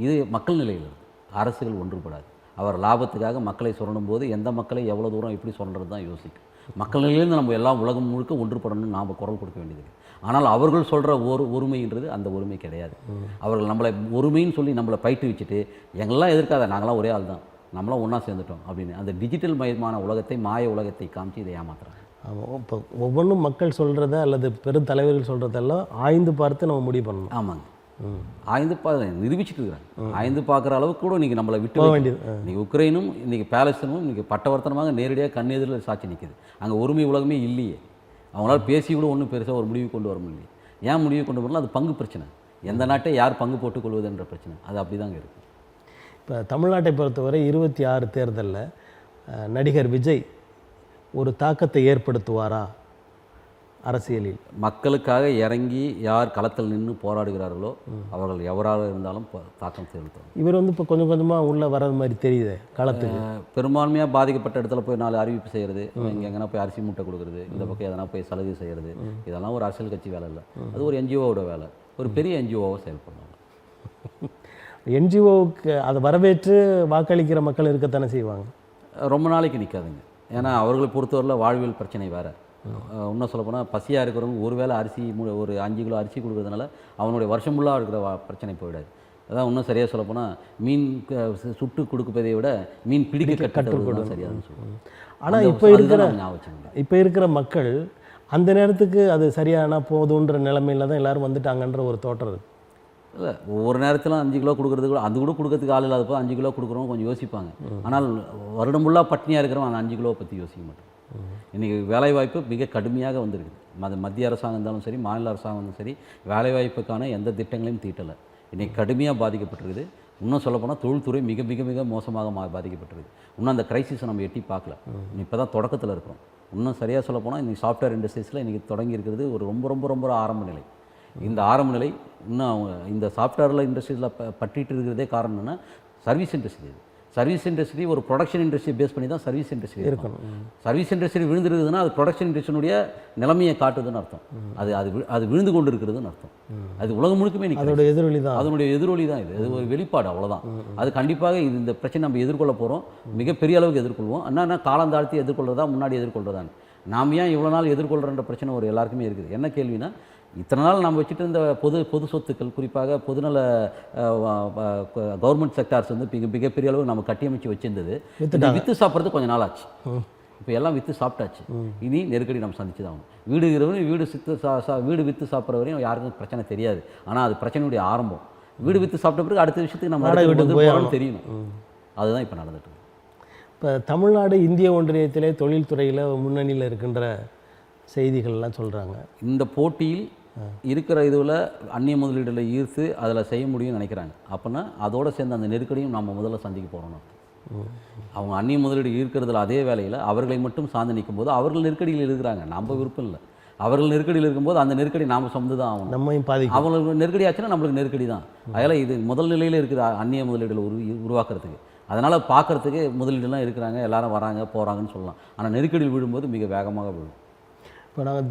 இது மக்கள் நிலையில் இருந்து அரசுகள் ஒன்றுபடாது. அவர் லாபத்துக்காக மக்களை சுரண்டும் போது எந்த மக்களை எவ்வளோ தூரம் எப்படி சொல்கிறது தான் யோசிக்கும். மக்கள் நிலையிலேருந்து நம்ம எல்லாம் உலகம் முழுக்க ஒன்றுபடணும்னு நாம் குரல் கொடுக்க வேண்டியது. ஆனால் அவர்கள் சொல்கிற ஒருமைன்றது அந்த ஒருமை கிடையாது. அவர்கள் நம்மளை ஒருமைன்னு சொல்லி நம்மளை பயிற்றுவிச்சுட்டு எங்கெல்லாம் எதிர்க்காத நாங்களாம் ஒரே ஆள் தான், நம்மளாம் ஒன்றா சேர்ந்துட்டோம் அப்படின்னு அந்த டிஜிட்டல் மயமான உலகத்தை மாய உலகத்தை காமிச்சு இதை ஏமாத்துறாங்க. ஆமாம், இப்போ ஒவ்வொன்றும் மக்கள் சொல்கிறத அல்லது பெரும் தலைவர்கள் சொல்கிறதெல்லாம் ஆய்ந்து பார்த்து நம்ம முடிவு பண்ணணும். ஆமாங்க. நிரூபிச்சுட்டு இருக்கிறாங்க. ஆய்ந்து பார்க்குற அளவுக்கு கூட இன்றைக்கி நம்மளை விட்டு போக வேண்டியது. இன்றைக்கி உக்ரைனும் இன்றைக்கி பேலஸ்தீனும் இன்றைக்கி பட்டவர்த்தனமாக நேரடியாக கண்ணெதிரில் சாட்சி நிற்குது. அங்கே ஒருமை உலகமே இல்லையே. அவங்களால பேசி கூட ஒன்றும் பெருசாக ஒரு முடிவு கொண்டு வர முடியல. ஏன் முடிவு கொண்டு வரலாம்? அது பங்கு பிரச்சனை. எந்த நாட்டை யார் பங்கு போட்டுக்கொள்வதுன்ற பிரச்சனை. அது அப்படி தாங்க இருக்குது. இப்போ தமிழ்நாட்டை பொறுத்தவரை 26 தேர்தலில் நடிகர் விஜய் ஒரு தாக்கத்தை ஏற்படுத்துவாரா அரசியலில்? மக்களுக்காக இறங்கி யார் களத்தில் நின்று போராடுகிறார்களோ அவர்கள் எவராக இருந்தாலும் தாக்கம் செலுத்தும். இவர் வந்து இப்போ கொஞ்சம் கொஞ்சமாக உள்ளே வர்றது மாதிரி தெரியுது களத்துக்கு. பெரும்பான்மையாக பாதிக்கப்பட்ட இடத்துல போய் 4 அறிவிப்பு செய்கிறது, இங்கே எங்கன்னா போய் அரிசி மூட்டை கொடுக்குறது, இந்த பக்கம் எதனா போய் சலுகை செய்கிறது, இதெல்லாம் ஒரு அரசியல் கட்சி வேலை இல்லை. அது ஒரு என்ஜிஓவோட வேலை. ஒரு பெரிய என்ஜிஓவை செயல்படணும். என்ஜிஓவுக்கு அதை வரவேற்று வாக்களிக்கிற மக்கள் இருக்கத்தானே செய்வாங்க. ரொம்ப நாளைக்கு நிற்காதுங்க. ஏன்னா அவர்களை பொறுத்தவரையில் வாழ்வியல் பிரச்சனை வேறு. இன்னும் சொல்லப்போனால் பசியாக இருக்கிறவங்க ஒருவேளை அரிசி ஒரு 5 கிலோ அரிசி கொடுக்குறதுனால அவனுடைய வருஷம் ஃபுல்லாக இருக்கிற பிரச்சனை போயிடாது. அதான் இன்னும் சரியாக சொல்லப்போனால் மீன் சுட்டு கொடுப்பதை விட மீன் பிடிக்க கற்றுக்கொடுக்கும் சரியாதுன்னு சொல்லுவாங்க. ஆனால் இப்போ இருக்கிற மக்கள் அந்த நேரத்துக்கு அது சரியான போதுன்ற நிலைமையில் தான் எல்லோரும் வந்துட்டாங்கன்ற ஒரு தோற்றம் இருக்குது. இல்லை, ஒவ்வொரு நேரத்தில் 5 கிலோ கொடுக்குறது கூட அது கூட கொடுக்கறதுக்கு ஆள் இல்லாதப்போ 5 கிலோ கொடுக்குறவங்க கொஞ்சம் யோசிப்பாங்க. ஆனால் வருடம் ஃபுல்லாக பட்டினியாக இருக்கிறவங்க அந்த 5 கிலோவை பற்றி யோசிக்க மாட்டோம். இன்றைக்கி வேலைவாய்ப்பு மிக கடுமையாக வந்திருக்குது. அது மத்திய அரசாங்கம் இருந்தாலும் சரி, மாநில அரசாங்கம் இருந்தாலும் சரி, வேலைவாய்ப்புக்கான எந்த திட்டங்களையும் தீட்டலை. இன்றைக்கி கடுமையாக பாதிக்கப்பட்டிருக்குது. இன்னும் சொல்லப்போனால் தொழில்துறை மிக மிக மிக மோசமாக பாதிக்கப்பட்டிருக்கு. இன்னும் அந்த கிரைசிஸை நம்ம எட்டி பார்க்கல. இப்போ தான் தொடக்கத்தில் இருக்கிறோம். இன்னும் சரியாக சொல்லப்போனால் இன்றைக்கி சாஃப்ட்வேர் இண்டஸ்ட்ரீஸில் இன்றைக்கி தொடங்கி இருக்கிறது ஒரு ரொம்ப ரொம்ப ரொம்ப ஆரம்ப நிலை. இந்த ஆரம்ப நிலை இன்னும் இந்த சாஃப்ட்வேரில் இண்டஸ்ட்ரீஸில் பற்றிட்டு இருக்கிறதே காரணம் என்னென்னா சர்வீஸ் இண்டஸ்ட்ரி. சர்வீஸ் இண்டஸ்ட்ரி ஒரு ப்ரொடக்ஷன் இண்டஸ்ட்ரி பேஸ் பண்ணி தான் சர்வீஸ் இண்டஸ்ட்ரி இருக்கணும். சர்வீஸ் இண்டஸ்ட்ரி விழுந்துருக்குதுன்னா அது ப்ரொடக்ஷன் இண்டஸ்ட்ரியினுடைய நிலைமையை காட்டுதுன்னு அர்த்தம். அது விழுந்து கொண்டு இருக்கிறதுன்னு அர்த்தம். அது உலகம் முழுக்குமே அதனுடைய எதிரொலி தான். அதனுடைய எதிரொலி தான் இது. அது ஒரு வெளிப்பாடு, அவ்வளோதான். அது கண்டிப்பாக இந்த பிரச்சனை நம்ம எதிர்கொள்ள போகிறோம். மிகப்பெரிய அளவுக்கு எதிர்கொள்வோம். என்னன்னா காலம் தாழ்த்தி எதிர்கொள்கிறதா முன்னாடி எதிர்கொள்கிறதான். நாம் ஏன் இவ்வளோ நாள் எதிர்கொள்கிறன்ற பிரச்சனை ஒரு எல்லாருக்குமே இருக்குது. என்ன கேள்வினா, இத்தனை நாள் நம்ம வச்சுட்டு இருந்த பொது சொத்துக்கள், குறிப்பாக பொதுநல கவர்மெண்ட் செக்டார்ஸ் வந்து மிகப்பெரிய அளவு நம்ம கட்டியமைச்சு வச்சிருந்தது. விற்று சாப்பிட்றது கொஞ்சம் நாள் ஆச்சு. இப்போ எல்லாம் விற்று சாப்பிட்டாச்சு. இனி நெருக்கடி நம்ம சந்திச்சு தான் ஆகணும். வீடு விற்று சாப்பிட்ற வரையும் யாருக்கும் பிரச்சனை தெரியாது. ஆனால் அது பிரச்சனையுடைய ஆரம்பம். வீடு விற்று சாப்பிட்ட பிறகு அடுத்த விஷயத்துக்கு நம்ம தெரியணும். அதுதான் இப்போ நடந்துட்டு. இப்போ தமிழ்நாடு இந்திய ஒன்றியத்திலே தொழில்துறையில் முன்னணியில் இருக்கின்ற செய்திகள்லாம் சொல்கிறாங்க. இந்த போட்டியில் இருக்கிற இதுவில் அந்நிய முதலீடுகளை ஈர்த்து அதில் செய்ய முடியும்னு நினைக்கிறாங்க. அப்படின்னா அதோடு சேர்ந்து அந்த நெருக்கடியும் நம்ம முதல்ல சந்திக்க போகிறோம். அவங்க அந்நிய முதலீடு ஈர்க்கிறதுல அதே வேலையில் அவர்களை மட்டும் சார்ந்து நிற்கும் போது அவர்கள் நெருக்கடியில் இருக்கிறாங்க. நம்ம விருப்பம் இல்லை. அவர்கள் நெருக்கடியில் இருக்கும்போது அந்த நெருக்கடி நாம் சுமந்து தான் ஆகணும். நம்மையும் பாதிக்கும். அவங்களுக்கு நெருக்கடி ஆச்சுன்னா நம்மளுக்கு நெருக்கடி தான். அதில் இது முதல் நிலையில் இருக்குது அந்நிய முதலீடுகளை உருவாக்குறதுக்கு. அதனால் பார்க்குறதுக்கு முதலீடுலாம் இருக்கிறாங்க, எல்லாரும் வராங்க போகிறாங்கன்னு சொல்லலாம். ஆனால் நெருக்கடியில் விழும்போது மிக வேகமாக விழும். இப்போ நாங்கள்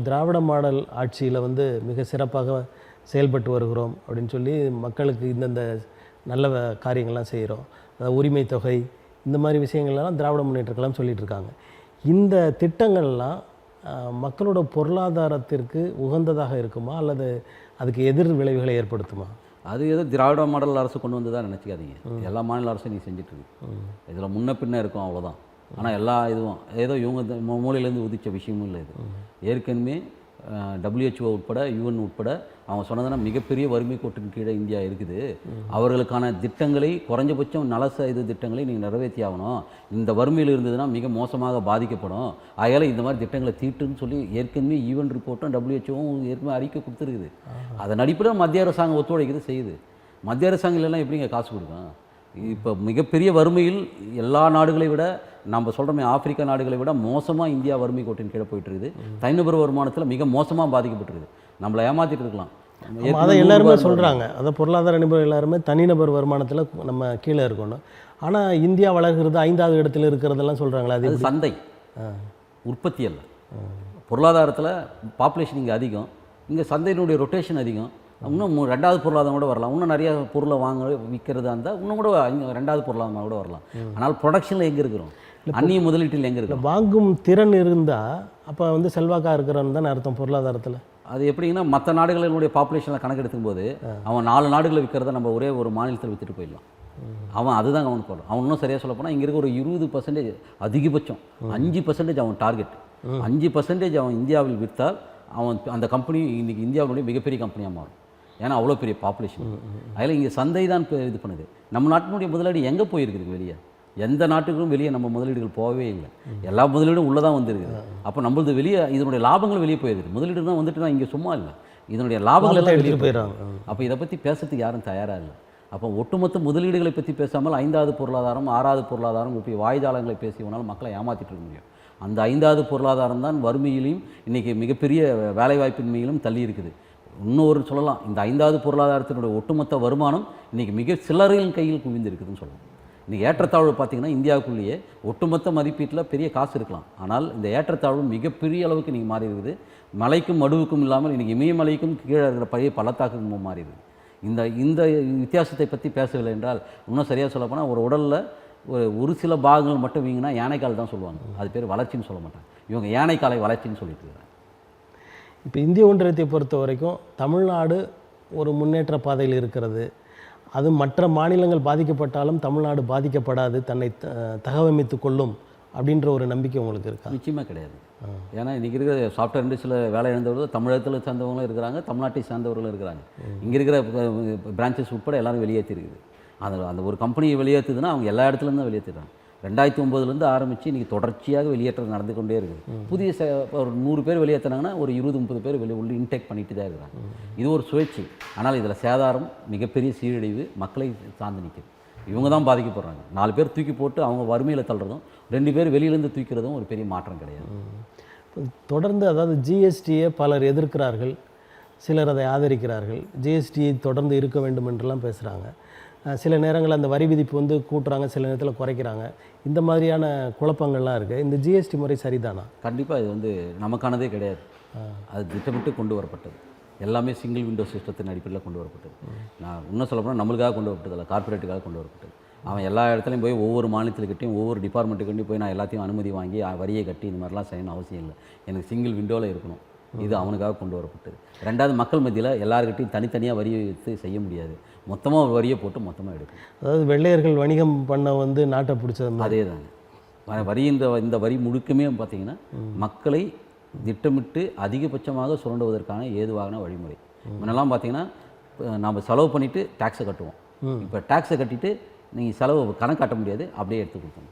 திராவிட மாடல் ஆட்சியில் வந்து மிக சிறப்பாக செயல்பட்டு வருகிறோம் அப்படின்னு சொல்லி மக்களுக்கு இந்தந்த நல்ல காரியங்கள்லாம் செய்கிறோம். அதாவது உரிமை தொகை இந்த மாதிரி விஷயங்கள்லாம் திராவிட முன்னேற்றங்கள்லாம் சொல்லிகிட்டு இருக்காங்க. இந்த திட்டங்கள்லாம் மக்களோட பொருளாதாரத்திற்கு உகந்ததாக இருக்குமா அல்லது அதுக்கு எதிர் விளைவுகளை ஏற்படுத்துமா? அது ஏதோ திராவிட மாடல் அரசு கொண்டு வந்து தான் நினச்சிக்காதீங்க. எல்லா மாநில அரசும் நீ செஞ்சிட்ருக்கு. இதில் முன்ன பின்ன இருக்கும், அவ்வளோதான். ஆனால் எல்லா இதுவும் ஏதோ இவங்க மூலையிலேருந்து உதிச்ச விஷயமும் இல்லை. இது ஏற்கனவே WHO உட்பட UN உட்பட அவங்க சொன்னதுன்னா மிகப்பெரிய வறுமை கோட்டுக்கு கீழே இந்தியா இருக்குது. அவர்களுக்கான திட்டங்களை குறைஞ்சபட்சம் இது திட்டங்களை நீங்கள் நிறைவேற்றி ஆகணும். இந்த வறுமையில் இருந்ததுன்னா மிக மோசமாக பாதிக்கப்படும். ஆகையால் இந்த மாதிரி திட்டங்களை தீட்டுன்னு சொல்லி ஏற்கனவே UN ரிப்போர்ட்டும் WHOவும் ஏற்கனவே அறிக்கை கொடுத்துருக்குது. அதன் அடிப்படையில் மத்திய அரசாங்கம் ஒத்துழைக்குது செய்யுது. மத்திய அரசாங்கம் இல்லைன்னா எப்படிங்க காசு கொடுக்கும்? இப்போ மிகப்பெரிய வறுமையில் எல்லா நாடுகளை விட நம்ம சொல்கிறோமே ஆப்பிரிக்கா நாடுகளை விட மோசமாக இந்தியா வறுமை கோட்டின் கீழே போயிட்டுருக்குது. தனிநபர் வருமானத்தில் மிக மோசமாக பாதிக்கப்பட்டிருக்குது. நம்மளை ஏமாற்றிட்டு இருக்கலாம். அதை எல்லாருமே சொல்கிறாங்க. அதை பொருளாதார நிபுணர் எல்லாருமே தனிநபர் வருமானத்தில் நம்ம கீழே இருக்கணும். ஆனால் இந்தியா வளர்கிறது 5வது இடத்துல இருக்கிறதெல்லாம் சொல்கிறாங்களா? அது சந்தை உற்பத்தி அல்ல. பொருளாதாரத்தில் பாப்புலேஷன் இங்கே அதிகம், இங்கே சந்தையினுடைய ரொட்டேஷன் அதிகம். இன்னும் 2வது பொருளாதாரம் கூட வரலாம். இன்னும் நிறைய பொருளை விற்கிறதா இருந்தால் இன்னும் கூட 2வது பொருளாதாரம் கூட வரலாம். ஆனால் ப்ரொடக்ஷனில் எங்கே இருக்கிறோம்? அந்நிய முதலீட்டில் எங்கே இருக்கிறோம்? வாங்கும் திறன் இருந்தால் அப்போ வந்து செல்வாக்காக இருக்கிறோன்னு தான் அர்த்தம் பொருளாதாரத்தில். அது எப்படின்னா மற்ற நாடுகளினுடைய பாப்புலேஷனில் கணக்கெடுக்கும் போது அவன் 4 நாடுகளை விற்கிறத நம்ம ஒரே ஒரு மாநிலத்தில் விற்றுட்டு போயிடலாம். அவன் அதுதான் அவனுக்கு போடுறான். அவன் இன்னும் சரியாக சொல்ல போனால் இங்கே இருக்க ஒரு 20% அதிகபட்சம் 5% அவன் டார்கெட். 5% அவன் இந்தியாவில் விற்றால் அவன் அந்த கம்பெனி இன்றைக்கி இந்தியாவுடைய மிகப்பெரிய கம்பெனியாக மாறும். ஏன்னா அவ்வளோ பெரிய பாப்புலேஷன். அதில் இங்கே சந்தை தான் இது பண்ணுது. நம்ம நாட்டினுடைய முதலீடு எங்கே போயிருக்குது வெளியே? எந்த நாட்டுக்கும் வெளியே நம்ம முதலீடுகள் போகவே இல்லை. எல்லா முதலீடும் உள்ளே தான் வந்துருக்குது. அப்போ நம்மளது வெளியே இதனுடைய லாபங்கள் வெளியே போயிருக்குது. முதலீடு தான் வந்துட்டுனா இங்கே சும்மா இல்லை, இதனுடைய லாபங்கள் வெளியே போயிடுறாங்க. அப்போ இதை பற்றி பேசுறதுக்கு யாரும் தயாராக இல்லை. அப்போ ஒட்டுமொத்த முதலீடுகளை பற்றி பேசாமல் 5வது பொருளாதாரம் 6வது பொருளாதாரம் இப்படி வாய்தாளங்களை பேசியவனால் மக்களை ஏமாற்றிட்டு இருக்க முடியும். அந்த 5வது பொருளாதாரம் தான் வறுமையிலையும் இன்றைக்கி மிகப்பெரிய வேலைவாய்ப்பின்மையிலும் தள்ளி இருக்குது. இன்னொரு சொல்லலாம், இந்த 5வது பொருளாதாரத்தினுடைய ஒட்டுமொத்த வருமானம் இன்றைக்கி மிக சிலரின் கையில் குவிந்து இருக்குதுன்னு சொல்லலாம். இன்றைக்கி ஏற்றத்தாழ்வு பார்த்திங்கன்னா இந்தியாவுக்குள்ளேயே ஒட்டுமொத்த மதிப்பீட்டில் பெரிய காசு இருக்கலாம், ஆனால் இந்த ஏற்றத்தாழ்வு மிகப்பெரிய அளவுக்கு இன்றைக்கி மாறி இருக்குது. மலைக்கும் மடுவுக்கும் இல்லாமல் இன்றைக்கி இமயமலைக்கும் கீழே இருக்கிற பழைய பள்ளத்தாக்குக்கும் மாறி இருக்குது. இந்த வித்தியாசத்தை பற்றி பேசவில்லை என்றால், இன்னும் சரியாக சொல்லப்போனால் ஒரு உடலில் ஒரு சில பாகங்கள் மட்டும் வீங்கினா யானைக்கால் தான் சொல்லுவாங்க, அது பேர் வளர்ச்சின்னு சொல்ல மாட்டாங்க. இவங்க யானைக்காலை வளர்ச்சின்னு சொல்லிட்டு இருக்கிறாங்க. இப்போ இந்திய ஒன்றியத்தை பொறுத்த வரைக்கும் தமிழ்நாடு ஒரு முன்னேற்ற பாதையில் இருக்கிறது. அது மற்ற மாநிலங்கள் பாதிக்கப்பட்டாலும் தமிழ்நாடு பாதிக்கப்படாது, தன்னை தகவமைத்து கொள்ளும் அப்படின்ற ஒரு நம்பிக்கை உங்களுக்கு இருக்கா? நிச்சயமாக கிடையாது. ஏன்னா இன்றைக்கி இருக்கிற சாஃப்ட்வேர் இண்டஸ்ட்ரியில் வேலை இழந்தவர்கள் தமிழகத்தில் சேர்ந்தவங்களும் இருக்கிறாங்க, தமிழ்நாட்டை சேர்ந்தவர்களும் இருக்கிறாங்க. இங்கே இருக்கிற பிரான்ச்சஸ் உட்பட எல்லோரும் வெளியேற்றிருக்குது. அந்த ஒரு கம்பெனியை வெளியேற்றுதுன்னா அவங்க எல்லா இடத்துலேருந்து தான் வெளியேற்றுறாங்க. 2009 ஆரம்பித்து இன்றைக்கி தொடர்ச்சியாக வெளியேற்றம் நடந்து கொண்டே இருக்குது. புதிய ஒரு 100 பேர் வெளியேற்றினாங்கன்னா ஒரு 20-30 பேர் உள்ள இன்டேக் பண்ணிட்டு தான் இருக்கிறாங்க. இது ஒரு சுழற்சி. ஆனால் இதில் சேதாரம், மிகப்பெரிய சீரழிவு மக்களை சார்ந்து நிற்குது. இவங்க தான் பாதிக்கப்படுறாங்க. 4 பேர் தூக்கி போட்டு அவங்க வறுமையில் தள்ளுறதும் 2 பேர் வெளியிலேருந்து தூக்கிறதும் ஒரு பெரிய மாற்றம் கிடையாது. தொடர்ந்து அதாவது ஜிஎஸ்டியை பலர் எதிர்க்கிறார்கள், சிலர் அதை ஆதரிக்கிறார்கள். ஜிஎஸ்டி தொடர்ந்து இருக்க வேண்டும் என்றெல்லாம் பேசுகிறாங்க. சில நேரங்களில் அந்த வரி விதிப்பு வந்து கூட்டுறாங்க, சில நேரத்தில் குறைக்கிறாங்க. இந்த மாதிரியான குழப்பங்கள்லாம் இருக்குது. இந்த ஜிஎஸ்டி முறை சரிதானா? கண்டிப்பாக இது வந்து நமக்கானதே கிடையாது. அது திட்டமிட்டு கொண்டு வரப்பட்டது. எல்லாமே சிங்கிள் விண்டோ சிஸ்டத்தின் அடிப்படையில் கொண்டு வரப்பட்டது. நான் இன்னும் சொல்லப்போனால் நம்மளுக்காக கொண்டு வரப்பட்டதில்லை, கார்பரேட்டுக்காக கொண்டு வரப்பட்டது. அவன் எல்லா இடத்துலையும் போய் ஒவ்வொரு மாநிலத்துக்கிட்டையும் ஒவ்வொரு டிபார்ட்மெண்ட்டுக்கிட்டையும் போய் நான் எல்லாத்தையும் அனுமதி வாங்கி வரியை கட்டி இந்த மாதிரிலாம் செய்யணும் அவசியம் இல்லை. எனக்கு சிங்கிள் விண்டோவில் இருக்கணும். இது அவனுக்காக கொண்டு வரப்பட்டது. 2வது, மக்கள் மத்தியில் எல்லாருக்கிட்டையும் தனித்தனியாக வரியை வைத்து செய்ய முடியாது. மொத்தமாக ஒரு வரியை போட்டு மொத்தமாக எடுக்கும். அதாவது வெள்ளையர்கள் வணிகம் பண்ண வந்து நாட்டை பிடிச்சது அதே தாங்க வரி. இந்த வரி முழுக்கமே பார்த்திங்கன்னா மக்களை திட்டமிட்டு அதிகபட்சமாக சுரண்டுவதற்கான ஏதுவான வழிமுறை. முன்னெல்லாம் பார்த்திங்கன்னா நம்ம செலவு பண்ணிவிட்டு டேக்ஸை கட்டுவோம். இப்போ டேக்ஸை கட்டிட்டு நீங்கள் செலவு கணக்கு காட்ட முடியாது, அப்படியே எடுத்து கொடுத்தோம்.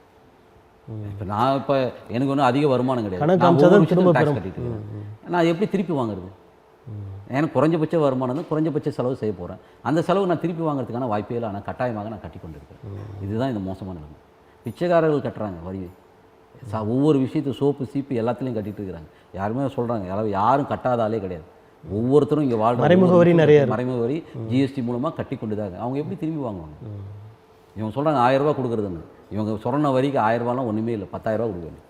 இப்போ எனக்கு ஒன்றும் அதிக வருமானம் கிடையாது, டேக்ஸ் கட்டிட்டு நான் எப்படி திருப்பி வாங்குறது? எனக்கு குறைஞ்சபட்ச வருமானம் தான், குறைஞ்சபட்ச செலவு செய்ய போகிறேன். அந்த செலவு நான் திருப்பி வாங்குறதுக்கான வாய்ப்பே இல்லை, ஆனால் கட்டாயமாக நான் கட்டி கொண்டு இருக்கிறேன். இதுதான் இந்த மோசமான நிலைமை. பிச்சைக்காரர்கள் கட்டுறாங்க வரி. ஒவ்வொரு விஷயத்தையும் சோப்பு சீப்பு எல்லாத்துலேயும் கட்டிட்டு இருக்கிறாங்க. யாருமே சொல்கிறாங்க, யாரும் கட்டாதாலே கிடையாது. ஒவ்வொருத்தரும் இங்கே வாழ்ற மறைமுக வரி நிறைய, மறைமுக வரி ஜிஎஸ்டி மூலமாக கட்டி கொண்டு தாங்க. அவங்க எப்படி திரும்பி வாங்குவாங்க? இவங்க சொல்கிறாங்க 1000 ரூபா கொடுக்குறதுன்னு. இவங்க சொன்ன வரிக்கு 1000 ரூபாலாம் ஒன்றுமே இல்லை, 10,000 ரூபா கொடுக்கணும்.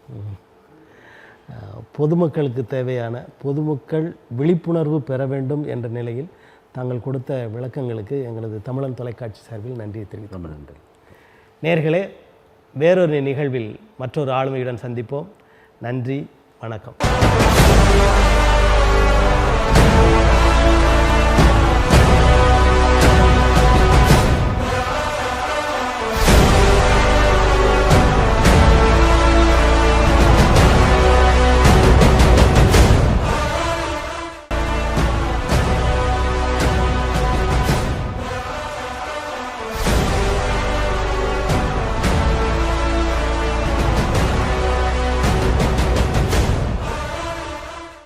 பொதுமக்களுக்கு தேவையான பொதுமக்கள் விழிப்புணர்வு பெற வேண்டும் என்ற நிலையில் தாங்கள் கொடுத்த விளக்கங்களுக்கு எங்களது தமிழன் தொலைக்காட்சி சார்பில் நன்றியை தெரிவித்தோம். நன்றி நேயர்களே, வேறொரு நிகழ்வில் மற்றொரு ஆளுமையுடன் சந்திப்போம். நன்றி, வணக்கம்.